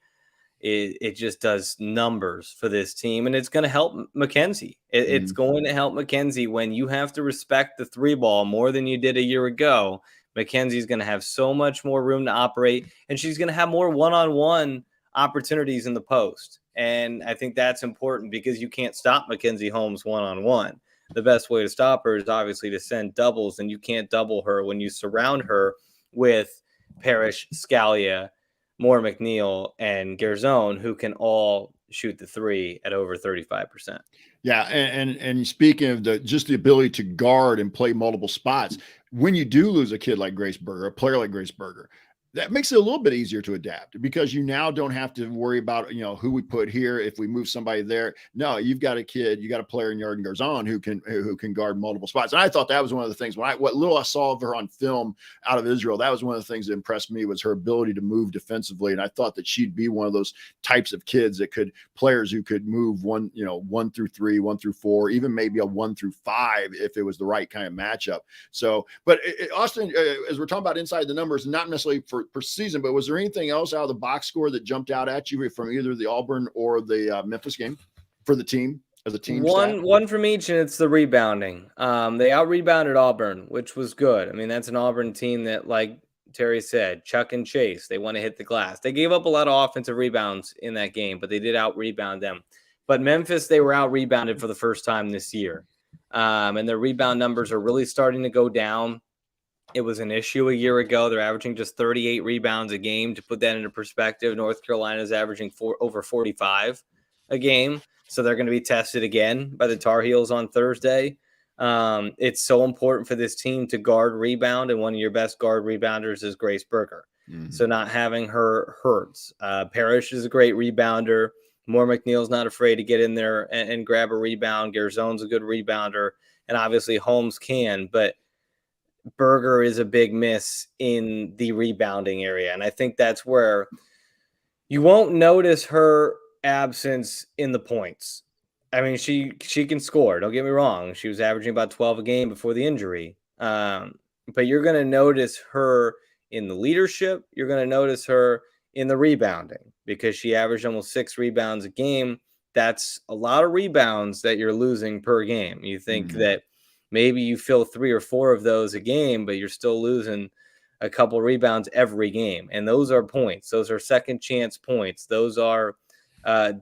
it just does numbers for this team. And it's going to help Mackenzie. It's going to help Mackenzie when you have to respect the 3 ball more than you did a year ago. Mackenzie's going to have so much more room to operate, and she's going to have more one-on-one opportunities in the post. And I think that's important because you can't stop Mackenzie Holmes one-on-one. The best way to stop her is obviously to send doubles, and you can't double her when you surround her with Parrish, Scalia, Moore McNeil, and Garzone, who can all shoot the 3 at over 35%. Yeah, and speaking of the ability to guard and play multiple spots, when you do lose a kid like Grace Berger, a player like Grace Berger, that makes it a little bit easier to adapt because you now don't have to worry about, who we put here. If we move somebody there, no, you've got a player in Yarden Garzone who can guard multiple spots. And I thought that was one of the things what little I saw of her on film out of Israel, that was one of the things that impressed me was her ability to move defensively. And I thought that she'd be one of those types of kids players who could move 1 through 3, 1 through 4, even maybe a 1 through 5, if it was the right kind of matchup. So, but Austin, as we're talking about inside the numbers, not necessarily for season, but was there anything else out of the box score that jumped out at you from either the Auburn or the Memphis game for the team as a team? One from each, and it's the rebounding. They out-rebounded Auburn, which was good. I mean, that's an Auburn team that, like Terry said, chuck and chase. They want to hit the glass. They gave up a lot of offensive rebounds in that game, but they did out-rebound them. But Memphis, they were out-rebounded for the first time this year. And their rebound numbers are really starting to go down. It was an issue a year ago. They're averaging just 38 rebounds a game. To put that into perspective, North Carolina is averaging over 45 a game. So they're going to be tested again by the Tar Heels on Thursday. It's so important for this team to guard rebound, and one of your best guard rebounders is Grace Berger. So not having her hurts. Parrish is a great rebounder. Moore McNeil's not afraid to get in there and grab a rebound. Garzon's a good rebounder, and obviously Holmes can, but Berger is a big miss in the rebounding area. And I think that's where you won't notice her absence in the points. I mean, she can score. Don't get me wrong. She was averaging about 12 a game before the injury. But you're going to notice her in the leadership. You're going to notice her in the rebounding because she averaged almost 6 rebounds a game. That's a lot of rebounds that you're losing per game. You think that maybe you fill 3 or 4 of those a game, but you're still losing a couple rebounds every game. And those are points. Those are second chance points. Those are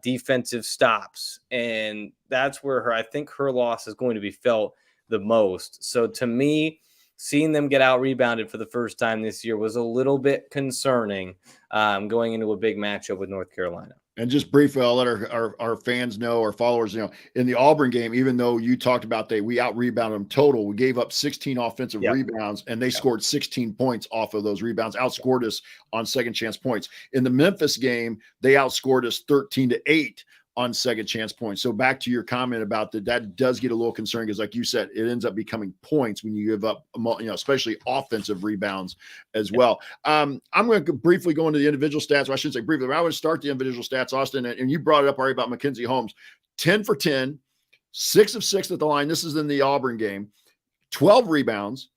defensive stops. And that's where I think her loss is going to be felt the most. So to me, seeing them get out rebounded for the first time this year was a little bit concerning going into a big matchup with North Carolina. And just briefly, I'll let our fans know, our followers, in the Auburn game, even though you talked about we out-rebounded them total, we gave up 16 offensive rebounds, and they scored 16 points off of those rebounds, outscored us on second chance points. In the Memphis game, they outscored us 13-8 on second chance points. So back to your comment about that does get a little concerning because, like you said, it ends up becoming points when you give up, especially offensive rebounds as well. I'm going to briefly go into the individual stats. Or I should say briefly, but I would start the individual stats, Austin, and you brought it up already about Mackenzie Holmes. 10 for 10, 6 of 6 at the line. This is in the Auburn game. 12 rebounds,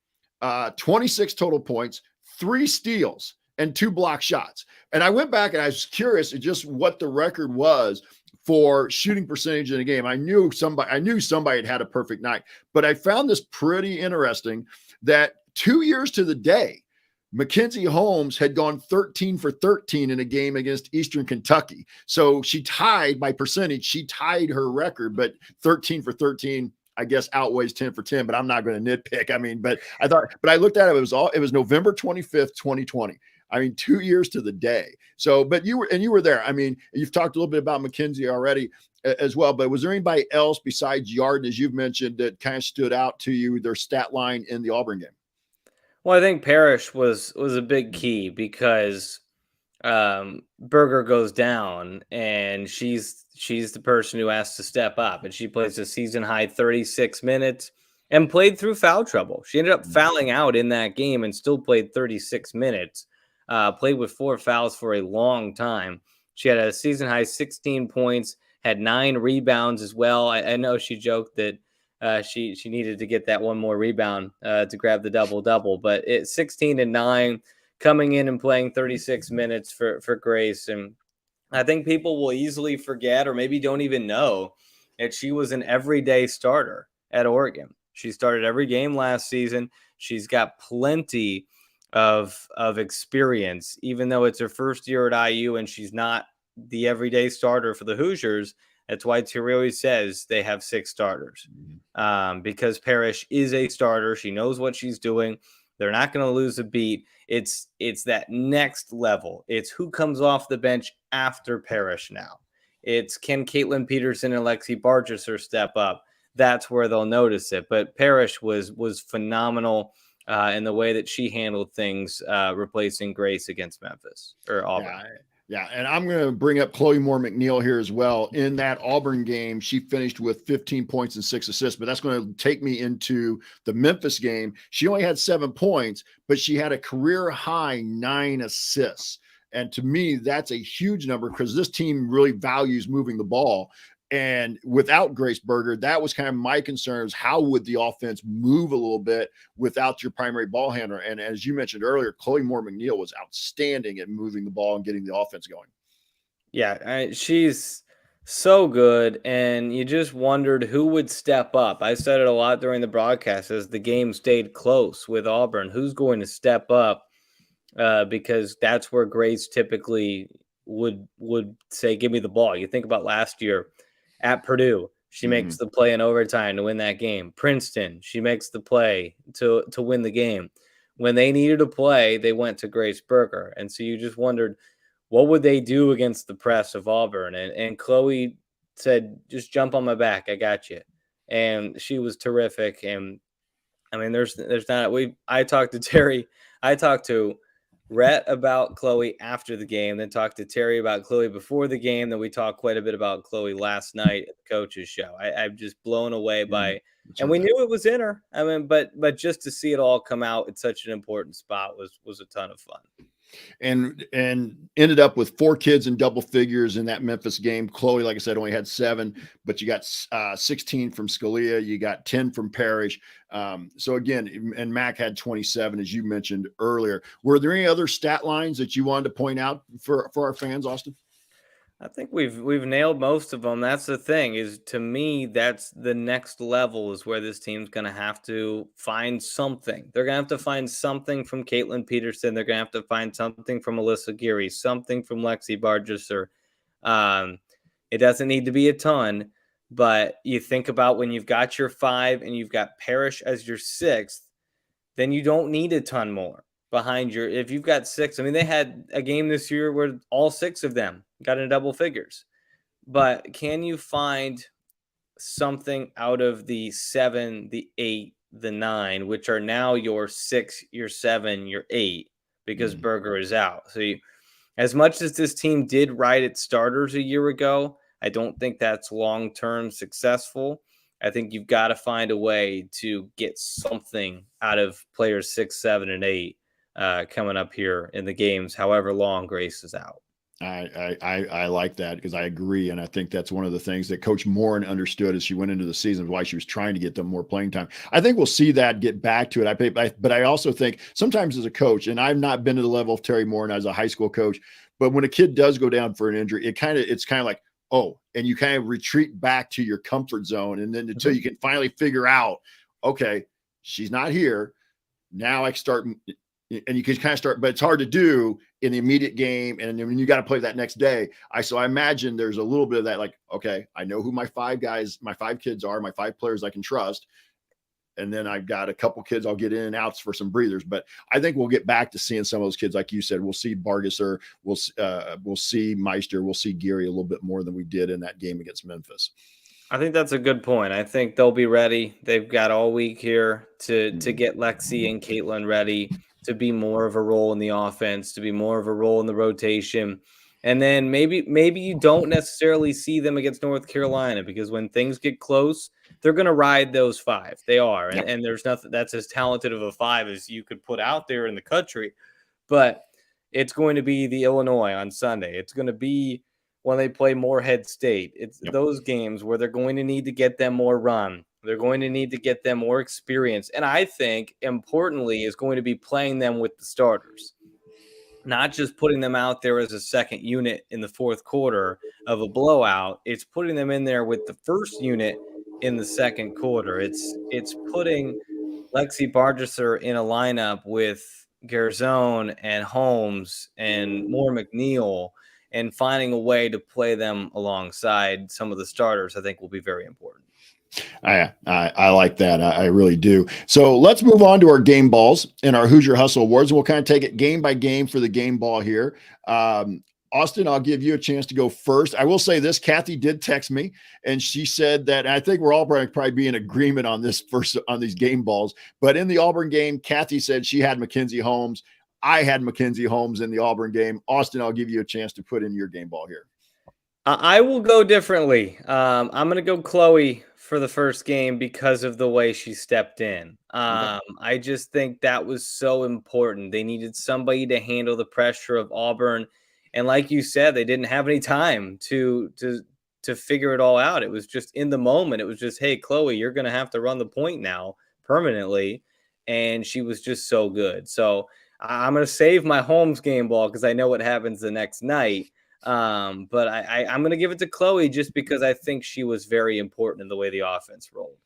26 total points, 3 steals, and 2 block shots. And I went back and I was curious at just what the record was for shooting percentage in a game. I knew somebody had a perfect night, but I found this pretty interesting that 2 years to the day, Mackenzie Holmes had gone 13 for 13 in a game against Eastern Kentucky. So she tied by percentage. She tied her record, but 13 for 13, I guess, outweighs 10 for 10, but I'm not going to nitpick. I mean, but I looked at it. It was November 25th, 2020. I mean, 2 years to the day. So, but you were there. I mean, you've talked a little bit about Mackenzie already as well, but was there anybody else besides Yarden, as you've mentioned, that kind of stood out to you, their stat line in the Auburn game? Well, I think Parrish was a big key because Berger goes down and she's the person who has to step up, and she plays a season high 36 minutes and played through foul trouble. She ended up fouling out in that game and still played 36 minutes. Played with 4 fouls for a long time. She had a season high 16 points, had 9 rebounds as well. I know she joked that she needed to get that one more rebound to grab the double-double, but it's 16 and 9 coming in and playing 36 minutes for Grace. And I think people will easily forget or maybe don't even know that she was an everyday starter at Oregon. She started every game last season. She's got plenty of experience, even though it's her first year at IU and she's not the everyday starter for the Hoosiers. That's why Terry always says they have 6 starters, because Parrish is a starter. She knows what she's doing. They're not going to lose a beat. It's that next level. It's who comes off the bench after Parrish now. It's can Caitlin Peterson and Lexi Bargesser step up? That's where they'll notice it. But Parrish was phenomenal in the way that she handled things, replacing Grace against Memphis or Auburn. Yeah, and I'm going to bring up Chloe Moore McNeil here as well. In that Auburn game, she finished with 15 points and 6 assists, but that's going to take me into the Memphis game. She only had 7 points, but she had a career high 9 assists. And to me, that's a huge number because this team really values moving the ball. And without Grace Berger, that was kind of my concern, is how would the offense move a little bit without your primary ball handler? And as you mentioned earlier, Chloe Moore McNeil was outstanding at moving the ball and getting the offense going. Yeah, she's so good. And you just wondered who would step up. I said it a lot during the broadcast as the game stayed close with Auburn. Who's going to step up? Because that's where Grace typically would say, give me the ball. You think about last year at Purdue, she makes the play in overtime to win that game. Princeton, she makes the play to win the game. when they needed to play, they went to Grace Berger. And so you just wondered, what would they do against the press of Auburn? And Chloe said, just jump on my back. I got you. And she was terrific. And I mean, there's not, I talked to Terry. I talked to Rhett about Chloe after the game, then talked to Terry about Chloe before the game. Then we talked quite a bit about Chloe last night at the coach's show. I'm just blown away by, and we knew it was in her. I mean, but just to see it all come out at such an important spot was a ton of fun. And ended up with 4 kids in double figures in that Memphis game. Chloe, like I said, only had 7, but you got 16 from Scalia, you got 10 from Parrish. So again, and Mac had 27, as you mentioned earlier. Were there any other stat lines that you wanted to point out for our fans, Austin? I think we've nailed most of them. That's the thing, is to me, that's the next level, is where this team's going to have to find something. They're going to have to find something from Caitlin Peterson. They're going to have to find something from Alyssa Geary, something from Lexi Bargesser. It doesn't need to be a ton, but you think about when you've got your 5 and you've got Parrish as your 6th, then you don't need a ton more behind your, if you've got 6. I mean, they had a game this year where all 6 of them got in double figures, but can you find something out of the 7, the 8, the 9, which are now your 6, your 7, your 8, because Berger is out. So as much as this team did ride its starters a year ago, I don't think that's long-term successful. I think you've got to find a way to get something out of players 6, 7, and 8 coming up here in the games, however long Grace is out. I like that, because I agree. And I think that's one of the things that Coach Morin understood as she went into the season, why she was trying to get them more playing time. I think we'll see that get back to it. But I also think sometimes as a coach, and I've not been to the level of Terry Morin as a high school coach, but when a kid does go down for an injury, it's kind of like, oh, and you kind of retreat back to your comfort zone. And then until you can finally figure out, okay, she's not here. Now I can start, and you can kind of start, but it's hard to do in the immediate game. And then you got to play that next day. So I imagine there's a little bit of that, like, okay, I know who my 5 kids are, my 5 players I can trust. And then I've got a couple kids I'll get in and outs for some breathers. But I think we'll get back to seeing some of those kids, like you said. We'll see Bargesser, we'll see Meister, we'll see Geary a little bit more than we did in that game against Memphis. I think that's a good point. I think they'll be ready. They've got all week here to get Lexi and Caitlin ready to be more of a role in the offense, to be more of a role in the rotation. And then maybe you don't necessarily see them against North Carolina, because when things get close, they're going to ride those 5. They are. And there's nothing that's as talented of a 5 as you could put out there in the country. But it's going to be the Illinois on Sunday. It's going to be when they play Morehead State. It's those games where they're going to need to get them more run. They're going to need to get them more experience. And I think, importantly, is going to be playing them with the starters, not just putting them out there as a second unit in the 4th quarter of a blowout. It's putting them in there with the first unit in the 2nd quarter. It's putting Lexi Bargesser in a lineup with Garzone and Holmes and Moore McNeil, and finding a way to play them alongside some of the starters, I think, will be very important. I like that. I really do. So let's move on to our game balls and our Hoosier Hustle Awards. We'll kind of take it game by game for the game ball here. Austin, I'll give you a chance to go first. I will say this: Kathy did text me, and she said that, and I think we're all probably be in agreement on this first on these game balls. But in the Auburn game, Kathy said she had Mackenzie Holmes. I had Mackenzie Holmes in the Auburn game. Austin, I'll give you a chance to put in your game ball here. I will go differently. I'm going to go Chloe for the first game because of the way she stepped in. I just think that was so important. They needed somebody to handle the pressure of Auburn. And like you said, they didn't have any time to figure it all out. It was just in the moment. It was just, hey, Chloe, you're going to have to run the point now permanently. And she was just so good. So I'm going to save my Holmes game ball because I know what happens the next night. But I'm going to give it to Chloe just because I think she was very important in the way the offense rolled.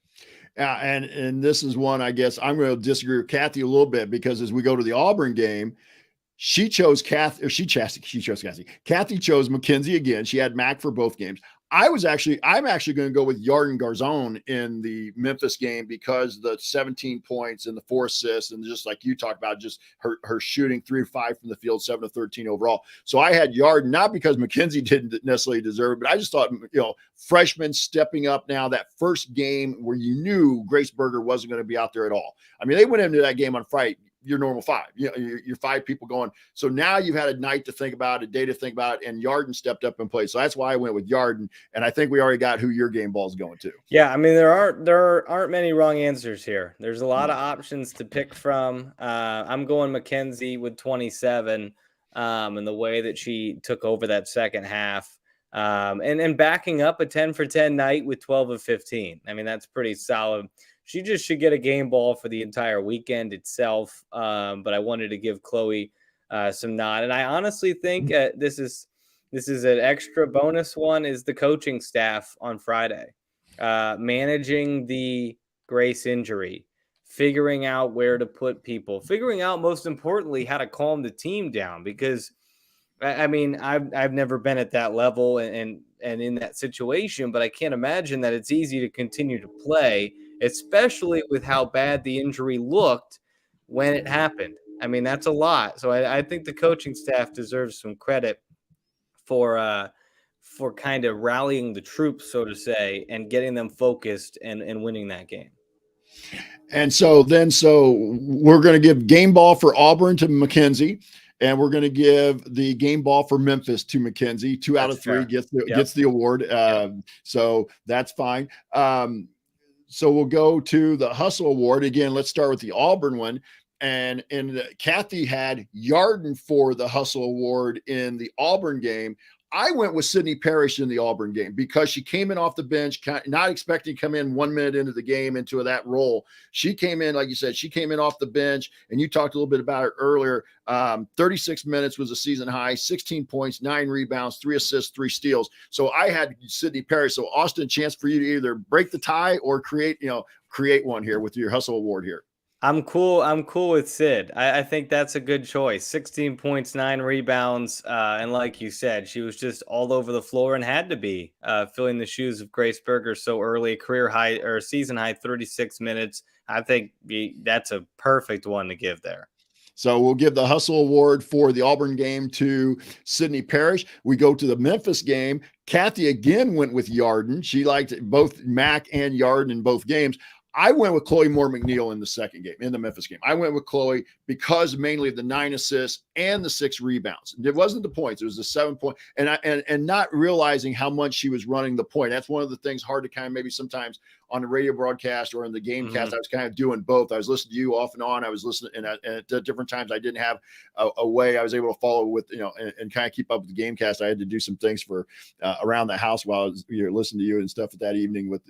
And this is one, I guess I'm going to disagree with Kathy a little bit, because as we go to the Auburn game, she chose Kathy. Kathy chose Mackenzie again. She had Mac for both games. I'm actually going to go with Yarden Garzon in the Memphis game because the 17 points and the 4 assists, and just like you talked about, just her shooting 3 of 5 from the field, 7 of 13 overall. So I had Yarden, not because Mackenzie didn't necessarily deserve it, but I just thought, freshmen stepping up now, that first game where you knew Grace Berger wasn't going to be out there at all. I mean, they went into that game on Friday, your normal 5, you're 5 people going. So now you've had a night to think about, a day to think about, and Yarden stepped up and played. So that's why I went with Yarden. And I think we already got who your game ball is going to. Yeah, I mean, there aren't many wrong answers here. There's a lot of options to pick from. I'm going Mackenzie with 27, and the way that she took over that second half, and backing up a 10 for 10 night with 12 of 15. I mean, that's pretty solid. She just should get a game ball for the entire weekend itself. But I wanted to give Chloe some nod, and I honestly think this is an extra bonus one, is the coaching staff on Friday, managing the Grace injury, figuring out where to put people, figuring out, most importantly, how to calm the team down, because I mean, I've never been at that level and in that situation, but I can't imagine that it's easy to continue to play, especially with how bad the injury looked when it happened. I mean, that's a lot. So I think the coaching staff deserves some credit for kind of rallying the troops, so to say, and getting them focused and winning that game. And so we're going to give game ball for Auburn to Mackenzie, and we're going to give the game ball for Memphis to Mackenzie. 2 out of 3 gets the award. So that's fine. So we'll go to the Hustle Award. Again, let's start with the Auburn one. And Kathy had Yarden for the Hustle Award in the Auburn game. I went with Sydney Parrish in the Auburn game because she came in off the bench, not expecting to come in 1 minute into the game into that role. She came in, like you said, she came in off the bench, and you talked a little bit about it earlier. 36 minutes was a season high, 16 points, 9 rebounds, 3 assists, 3 steals. So I had Sydney Parrish. So Austin, chance for you to either break the tie or create one here with your Hustle Award here. I'm cool with Sid. I think that's a good choice. 16 points, 9 rebounds. And like you said, she was just all over the floor and had to be filling the shoes of Grace Berger so early. Career high or season high 36 minutes. I think that's a perfect one to give there. So we'll give the Hustle Award for the Auburn game to Sydney Parrish. We go to the Memphis game. Kathy again went with Yarden. She liked both Mac and Yarden in both games. I went with Chloe Moore McNeil in the second game, in the Memphis game. I went with Chloe because mainly of the 9 assists and the 6 rebounds. It wasn't the points; it was the 7 point, and not realizing how much she was running the point. That's one of the things hard to kind of maybe sometimes on the radio broadcast or in the game cast. I was kind of doing both. I was listening to you off and on. I was listening, and at different times I didn't have a way I was able to follow with, and kind of keep up with the game cast. I had to do some things for around the house while I was listening to you and stuff that evening with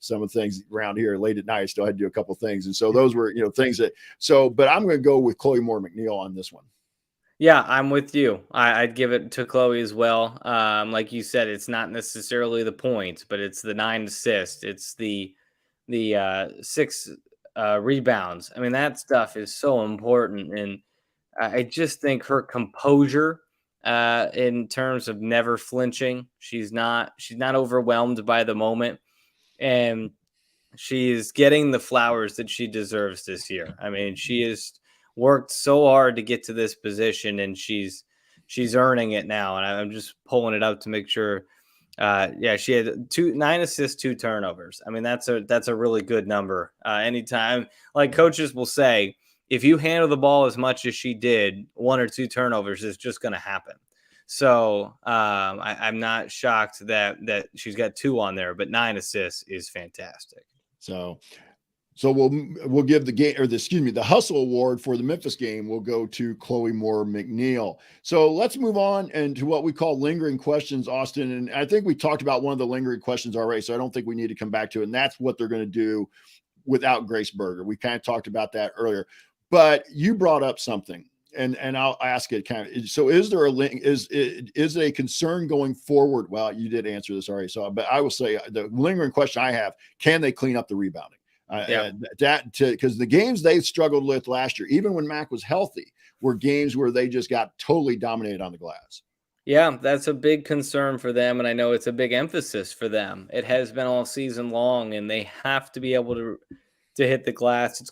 some of the things around here late at night. I still had to do a couple of things. And so those were, things but I'm going to go with Chloe Moore McNeil on this one. Yeah, I'm with you. I'd give it to Chloe as well. Like you said, it's not necessarily the points, but it's the 9 assists. It's the 6 rebounds. I mean, that stuff is so important. And I just think her composure in terms of never flinching, she's not overwhelmed by the moment. And she is getting the flowers that she deserves this year. I mean, she has worked so hard to get to this position, and she's earning it now. And I'm just pulling it up to make sure. She had 9 assists, 2 turnovers. I mean, that's a really good number. Anytime, like coaches will say, if you handle the ball as much as she did, 1 or 2 turnovers is just going to happen. So I'm not shocked that she's got 2 on there, but 9 assists is fantastic. So we'll give the Hustle Award for the Memphis game will go to Chloe Moore McNeil. So let's move on into what we call lingering questions, Austin. And I think we talked about one of the lingering questions already, so I don't think we need to come back to it. And that's what they're going to do without Grace Berger. We kind of talked about that earlier, but you brought up something, and I'll ask it kind of. So is there is it a concern going forward? Well, you did answer this already. So, but I will say the lingering question I have: can they clean up the rebounding? Because the games they struggled with last year, even when Mac was healthy, were games where they just got totally dominated on the glass. Yeah, that's a big concern for them, and I know it's a big emphasis for them. It has been all season long, and they have to be able to hit the glass.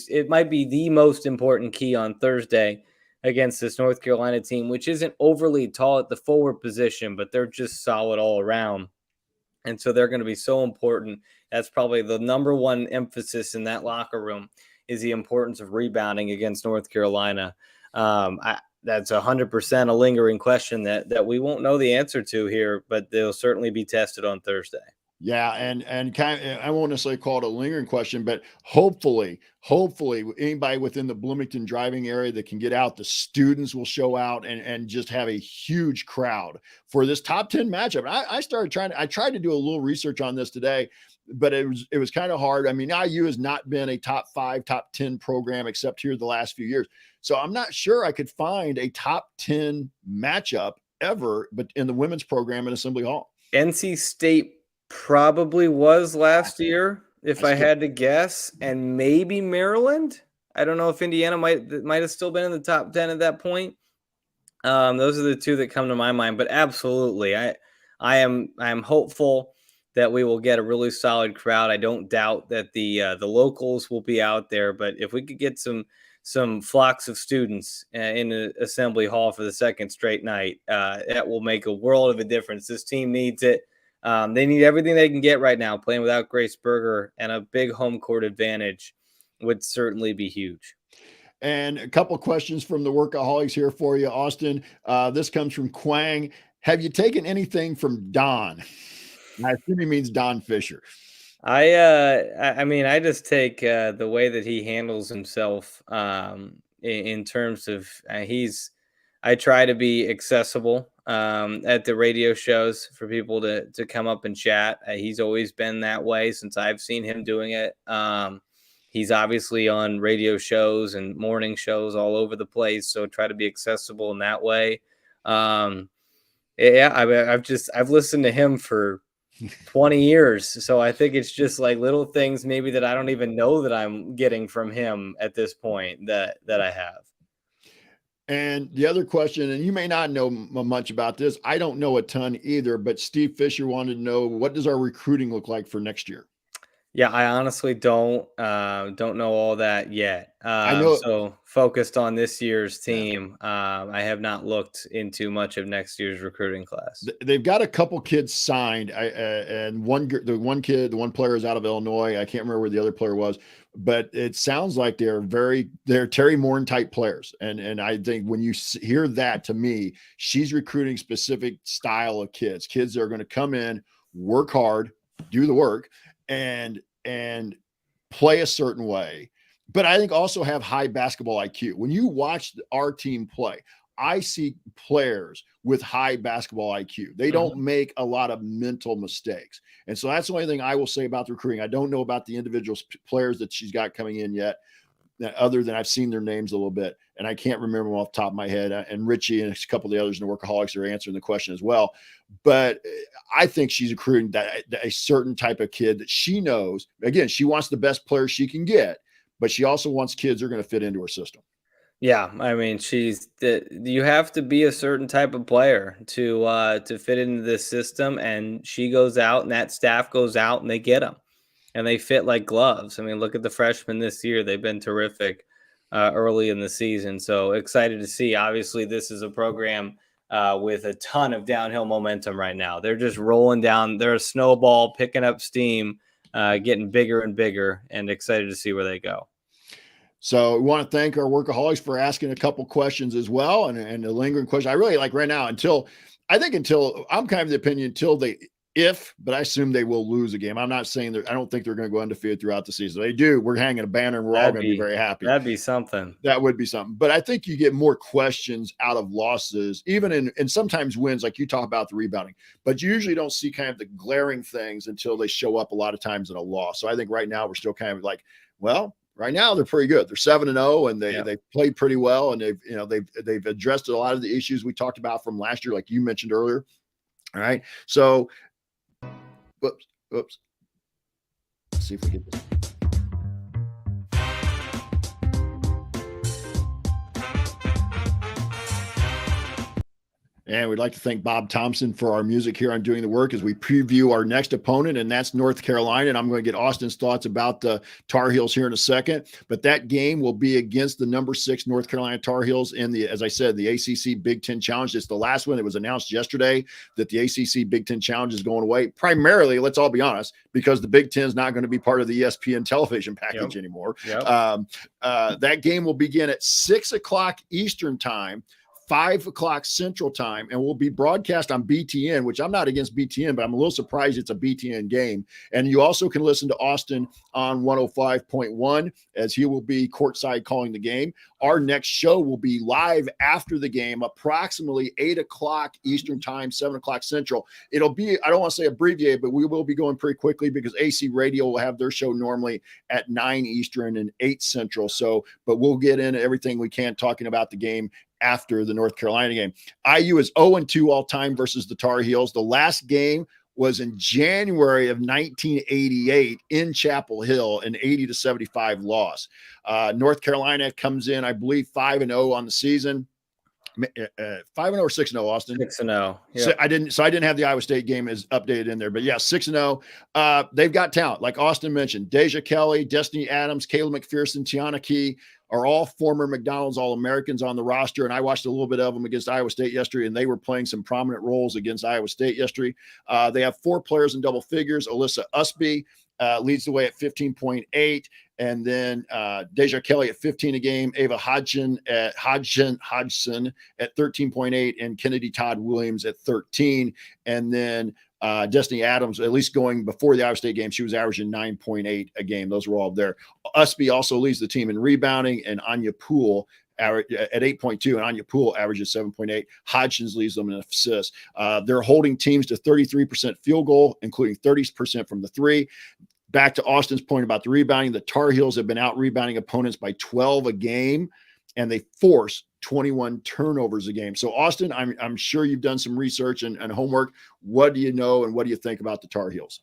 It might be the most important key on Thursday against this North Carolina team, which isn't overly tall at the forward position, but they're just solid all around. And so they're going to be so important. That's probably the number one emphasis in that locker room is the importance of rebounding against North Carolina. That's 100% a lingering question that we won't know the answer to here, but they'll certainly be tested on Thursday. Yeah, and I won't necessarily call it a lingering question, but hopefully anybody within the Bloomington driving area that can get out, the students will show out and just have a huge crowd for this top 10 matchup. And I tried to do a little research on this today, but it was kind of hard. I mean, IU has not been a top 5, top 10 program except here the last few years. So I'm not sure I could find a top 10 matchup ever, but in the women's program in Assembly Hall. NC State probably was last year, if I had to guess, and maybe Maryland. I don't know if Indiana might have still been in the top 10 at that point. Those are the two that come to my mind, but absolutely, I am hopeful that we will get a really solid crowd. I don't doubt that the locals will be out there, but if we could get some flocks of students in an Assembly Hall for the second straight night, that will make a world of a difference. This team needs it. They need everything they can get right now. Playing without Grace Berger and a big home court advantage would certainly be huge. And a couple questions from the workaholics here for you, Austin. This comes from Quang. Have you taken anything from Don? I assume he means Don Fisher. I mean, I just take the way that he handles himself in terms of I try to be accessible at the radio shows for people to come up and chat. He's always been that way since I've seen him doing it. He's obviously on radio shows and morning shows all over the place, so try to be accessible in that way. Yeah, I've listened to him for 20 years, so I think it's just like little things maybe that I don't even know that I'm getting from him at this point that I have. And the other question, and you may not know much about this, I don't know a ton either, but Steve Fisher wanted to know, what does our recruiting look like for next year? Yeah, I honestly don't know all that yet. I know. So focused on this year's team. I have not looked into much of next year's recruiting class. They've got a couple kids signed, and the one player is out of Illinois. I can't remember where the other player was, but it sounds like they're Terry Morton type players. And I think when you hear that, to me, she's recruiting specific style of kids that are going to come in, work hard, do the work, and play a certain way, but I think also have high basketball IQ. When you watch our team play, I see players with high basketball IQ. They don't make a lot of mental mistakes. And so that's the only thing I will say about the recruiting. I don't know about the individual players that she's got coming in yet, other than I've seen their names a little bit, and I can't remember them off the top of my head. And Richie and a couple of the others in the workaholics are answering the question as well. But I think she's recruiting a certain type of kid that she knows. Again, she wants the best players she can get, but she also wants kids that are going to fit into her system. Yeah, I mean, you have to be a certain type of player to fit into this system, and she goes out, and that staff goes out, and they get them. And they fit like gloves. I mean, look at the freshmen this year. They've been terrific early in the season. So excited to see. Obviously, this is a program with a ton of downhill momentum right now. They're just rolling down. They're a snowball, picking up steam, getting bigger and bigger, and excited to see where they go. So we want to thank our workaholics for asking a couple questions as well. And the lingering question, I really like right now until I'm kind of the opinion but I assume they will lose a game. I'm not saying I don't think they're going to go undefeated throughout the season. They do. We're hanging a banner and we're all going to be very happy. That'd be something. That would be something. But I think you get more questions out of losses, even in sometimes wins, like you talk about the rebounding, but you usually don't see kind of the glaring things until they show up a lot of times in a loss. So I think right now we're still kind of like, well, right now they're pretty good. They're 7-0 and they played pretty well. And they've addressed a lot of the issues we talked about from last year, like you mentioned earlier. All right. So, Whoops. Let's see if we get this. And we'd like to thank Bob Thompson for our music here on Doing the Work as we preview our next opponent, and that's North Carolina. And I'm going to get Austin's thoughts about the Tar Heels here in a second. But that game will be against the number 6 North Carolina Tar Heels in the, as I said, the ACC Big Ten Challenge. It's the last one. It was announced yesterday that the ACC Big Ten Challenge is going away. Primarily, let's all be honest, because the Big Ten is not going to be part of the ESPN television package anymore. That game will begin at 6 o'clock Eastern time, 5 o'clock Central time, and will be broadcast on BTN, which I'm not against BTN, but I'm a little surprised it's a BTN game. And you also can listen to Austin on 105.1 as he will be courtside calling the game. Our next show will be live after the game, approximately 8 o'clock Eastern time, 7 o'clock Central. It'll be, I don't want to say abbreviated, but we will be going pretty quickly because AC Radio will have their show normally at 9 Eastern and 8 Central. So, but we'll get into everything we can talking about the game after the North Carolina game. IU is 0-2 all time versus the Tar Heels. The last game was in January of 1988 in Chapel Hill, an 80-75 loss. North Carolina comes in, I believe, 5-0 on the season. 5-0 or 6-0, Austin? 6-0. Yep. So I didn't have the Iowa State game as updated in there, but yeah, 6-0. They've got talent, like Austin mentioned. Deja Kelly, Destiny Adams, Kayla McPherson, Tiana Key are all former McDonald's All-Americans on the roster, and I watched a little bit of them against Iowa State yesterday, and they were playing some prominent roles against Iowa State yesterday. They have 4 players in double figures. Alyssa Usby leads the way at 15.8. And then Deja Kelly at 15 a game, Ava Hodgson at 13.8, and Kennedy Todd Williams at 13. And then Destiny Adams, at least going before the Iowa State game, she was averaging 9.8 a game. Those were all there. Usby also leads the team in rebounding, and Anya Poole at 8.2, and Anya Poole averages 7.8. Hodgins leads them in assists. They're holding teams to 33% field goal, including 30% from the 3. Back to Austin's point about the rebounding, the Tar Heels have been out rebounding opponents by 12 a game, and they force 21 turnovers a game. So, Austin, I'm sure you've done some research and homework. What do you know, and what do you think about the Tar Heels?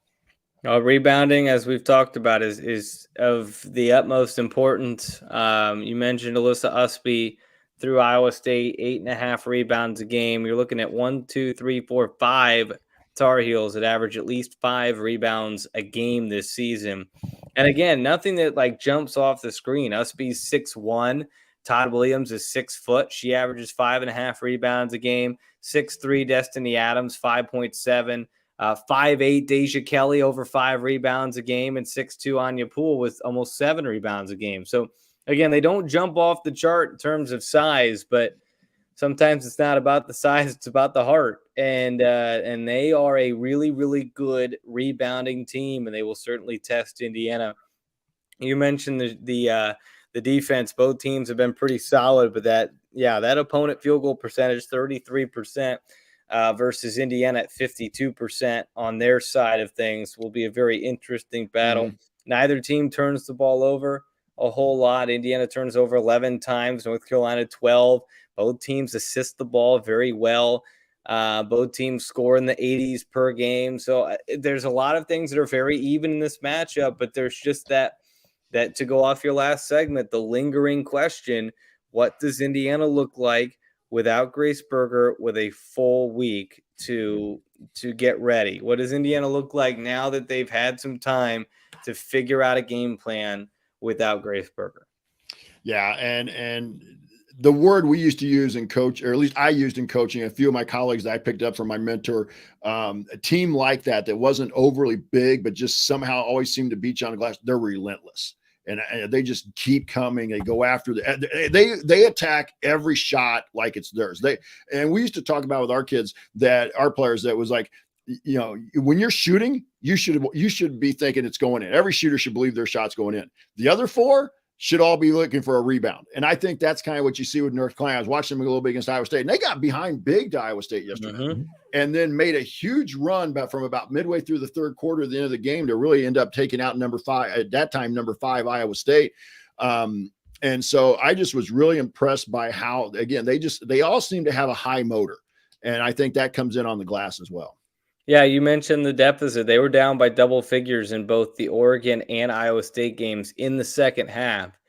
Rebounding, as we've talked about, is of the utmost importance. You mentioned Alyssa Usby through Iowa State, 8.5 rebounds a game. You're looking at 1, 2, 3, 4, 5 Tar Heels that average at least 5 rebounds a game this season. And again, nothing that like jumps off the screen. Usby's 6'1". Todd Williams is 6 foot. She averages 5.5 rebounds a game. 6'3" Destiny Adams, 5.7. 5'8" Deja Kelly, over 5 rebounds a game, and 6'2" Anya Poole with almost 7 rebounds a game. So again, they don't jump off the chart in terms of size, but sometimes it's not about the size, it's about the heart. And they are a really, really good rebounding team, and they will certainly test Indiana. You mentioned the defense. Both teams have been pretty solid, but that opponent field goal percentage, 33%, versus Indiana at 52% on their side of things, will be a very interesting battle. Mm-hmm. Neither team turns the ball over a whole lot. Indiana turns over 11 times, North Carolina 12. Both teams assist the ball very well. Both teams score in the 80s per game. So there's a lot of things that are very even in this matchup, but there's just that to go off your last segment, the lingering question: what does Indiana look like without Grace Berger with a full week to get ready? What does Indiana look like now that they've had some time to figure out a game plan without Grace Berger? Yeah, and the word we used to use in coach, or at least I used in coaching, a few of my colleagues that I picked up from my mentor, a team like that wasn't overly big, but just somehow always seemed to beat you on the glass. They're relentless. And they just keep coming. They go after they attack every shot like it's theirs. And we used to talk about with our kids, that our players, that was like, you know, when you're shooting, you should be thinking it's going in. Every shooter should believe their shot's going in. The other 4 should all be looking for a rebound. And I think that's kind of what you see with North Carolina. I was watching them a little bit against Iowa State, and they got behind big to Iowa State yesterday, mm-hmm. and then made a huge run from about midway through the third quarter to the end of the game to really end up taking out number 5, at that time, number 5 Iowa State. And so I just was really impressed by how, again, they all seem to have a high motor. And I think that comes in on the glass as well. Yeah, you mentioned the deficit. They were down by double figures in both the Oregon and Iowa State games in the second half.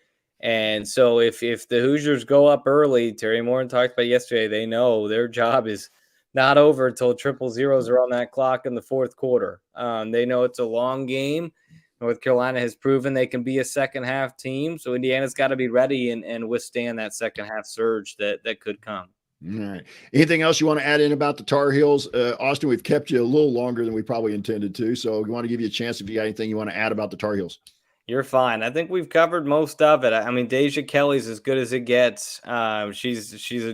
And so if the Hoosiers go up early, Terry Morin talked about yesterday, they know their job is not over until triple zeros are on that clock in the fourth quarter. They know it's a long game. North Carolina has proven they can be a second half team. So Indiana's got to be ready and withstand that second half surge that could come. All right. Anything else you want to add in about the Tar Heels? Austin, we've kept you a little longer than we probably intended to. So we want to give you a chance if you got anything you want to add about the Tar Heels. You're fine. I think we've covered most of it. I mean, Deja Kelly's as good as it gets. She's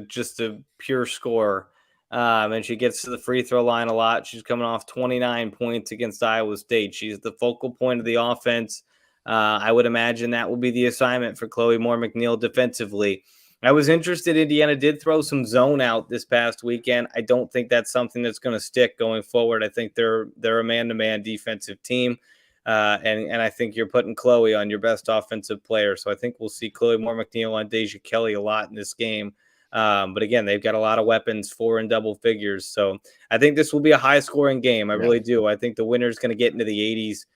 just a pure scorer. And she gets to the free throw line a lot. She's coming off 29 points against Iowa State. She's the focal point of the offense. I would imagine that will be the assignment for Chloe Moore McNeil defensively. I was interested. Indiana did throw some zone out this past weekend. I don't think that's something that's going to stick going forward. I think they're a man-to-man defensive team. And I think you're putting Chloe on your best offensive player. So I think we'll see Chloe Moore McNeil on Deja Kelly a lot in this game. But again, they've got a lot of weapons, 4 in double figures. So I think this will be a high scoring game. I really do. I think the winner's going to get into the 80s,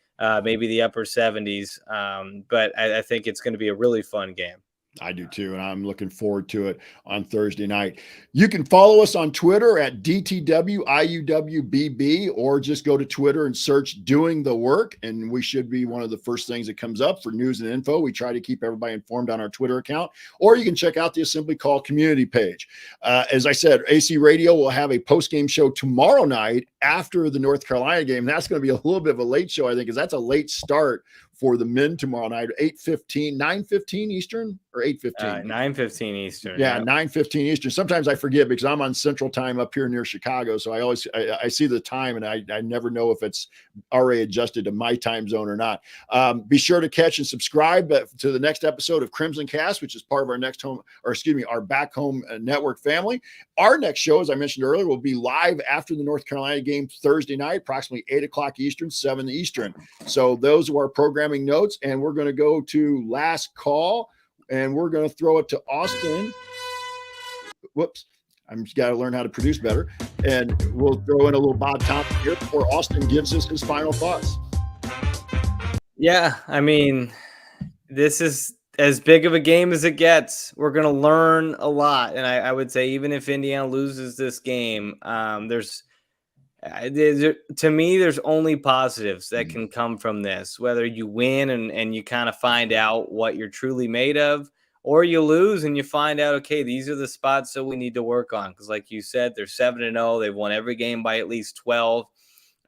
maybe the upper 70s. But I think it's going to be a really fun game. I do too, and I'm looking forward to it on Thursday night. You can follow us on Twitter at DTWIUWBB, or just go to Twitter and search Doing the Work, and we should be one of the first things that comes up for news and info. We try to keep everybody informed on our Twitter account, or you can check out the Assembly Call community page. As I said, AC Radio will have a post-game show tomorrow night after the North Carolina game. That's going to be a little bit of a late show, I think, because that's a late start for the men tomorrow night, 9:15 Eastern or 8:15? 9:15 Eastern. Yeah, 9:15 Eastern. Sometimes I forget because I'm on Central Time up here near Chicago. So I see the time and I never know if it's already adjusted to my time zone or not. Be sure to catch and subscribe to the next episode of Crimson Cast, which is part of our Back Home Network family. Our next show, as I mentioned earlier, will be live after the North Carolina game Thursday night, approximately 8:00 Eastern, 7 Eastern. So those are our programming notes, and we're going to go to last call, and we're going to throw it to Austin. Whoops. I'm just got to learn how to produce better. And we'll throw in a little Bob Thompson here before Austin gives us his final thoughts. Yeah, I mean, this is as big of a game as it gets. We're going to learn a lot. And I would say even if Indiana loses this game, to me, there's only positives that can come from this, whether you win and you kind of find out what you're truly made of, or you lose and you find out, okay, these are the spots that we need to work on. Because like you said, they're 7-0. They've won every game by at least 12.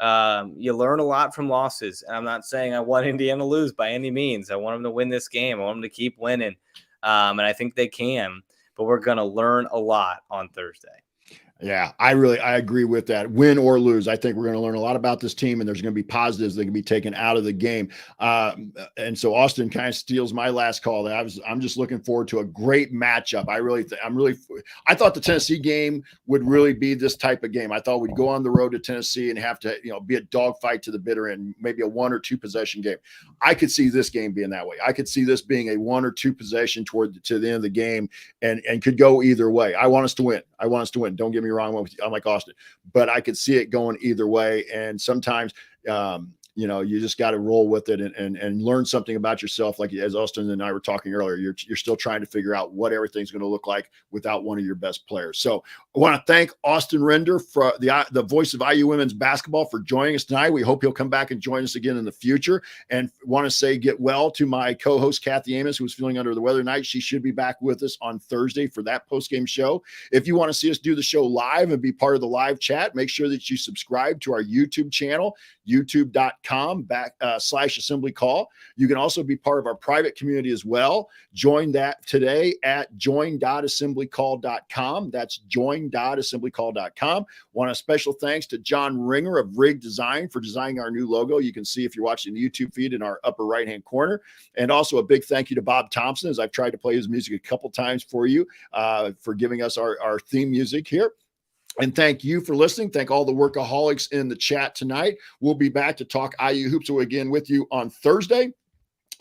You learn a lot from losses. And I'm not saying I want Indiana to lose by any means. I want them to win this game. I want them to keep winning. And I think they can. But we're going to learn a lot on Thursday. Yeah, I agree with that. Win or lose, I think we're going to learn a lot about this team, and there's going to be positives that can be taken out of the game. And so Austin kind of steals my last call. I'm just looking forward to a great matchup. I thought the Tennessee game would really be this type of game. I thought we'd go on the road to Tennessee and have to, be a dogfight to the bitter end, maybe a 1 or 2 possession game. I could see this game being that way. I could see this being a 1 or 2 possession to the end of the game, and could go either way. I want us to win. Don't get me wrong. I'm like Austin, but I could see it going either way. And sometimes, you just got to roll with it and learn something about yourself. Like as Austin and I were talking earlier, you're still trying to figure out what everything's going to look like without one of your best players. So I want to thank Austin Render, for the voice of IU women's basketball, for joining us tonight. We hope he'll come back and join us again in the future. And want to say get well to my co-host, Kathy Amos, who was feeling under the weather tonight. She should be back with us on Thursday for that post-game show. If you want to see us do the show live and be part of the live chat, make sure that you subscribe to our YouTube channel, youtube.com/assembly call. You can also be part of our private community as well. Join that today at join.assemblycall.com. That's join.assemblycall.com. Want a special thanks to John Ringer of Rig Design for designing our new logo. You can see if you're watching the YouTube feed in our upper right-hand corner. And also a big thank you to Bob Thompson, as I've tried to play his music a couple times for you, for giving us our theme music here. And thank you for listening. Thank all the workaholics in the chat tonight. We'll be back to talk IU hoops again with you on Thursday.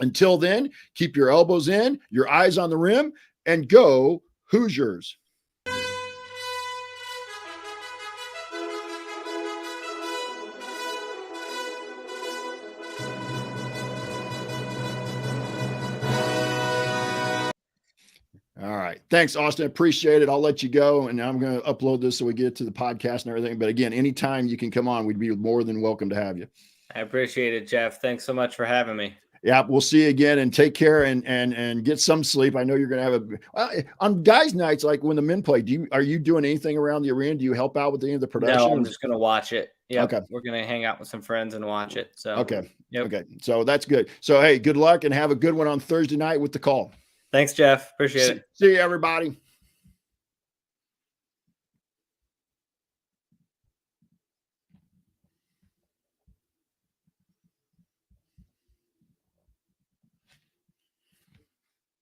Until then, keep your elbows in, your eyes on the rim, and go Hoosiers. All right. right. Thanks, Austin. Appreciate it. I'll let you go. And I'm going to upload this so we get it to the podcast and everything. But again, anytime you can come on, we'd be more than welcome to have you. I appreciate it, Jeff. Thanks so much for having me. Yeah, we'll see you again, and take care and get some sleep. I know you're going to have on guys' nights, like when the men play. Are you doing anything around the arena? Do you help out with any of the production? No, I'm just going to watch it. Yeah. Okay. We're going to hang out with some friends and watch it. So okay. Yep. Okay. So that's good. So hey, good luck and have a good one on Thursday night with the call. Thanks, Jeff. Appreciate it. See you, everybody.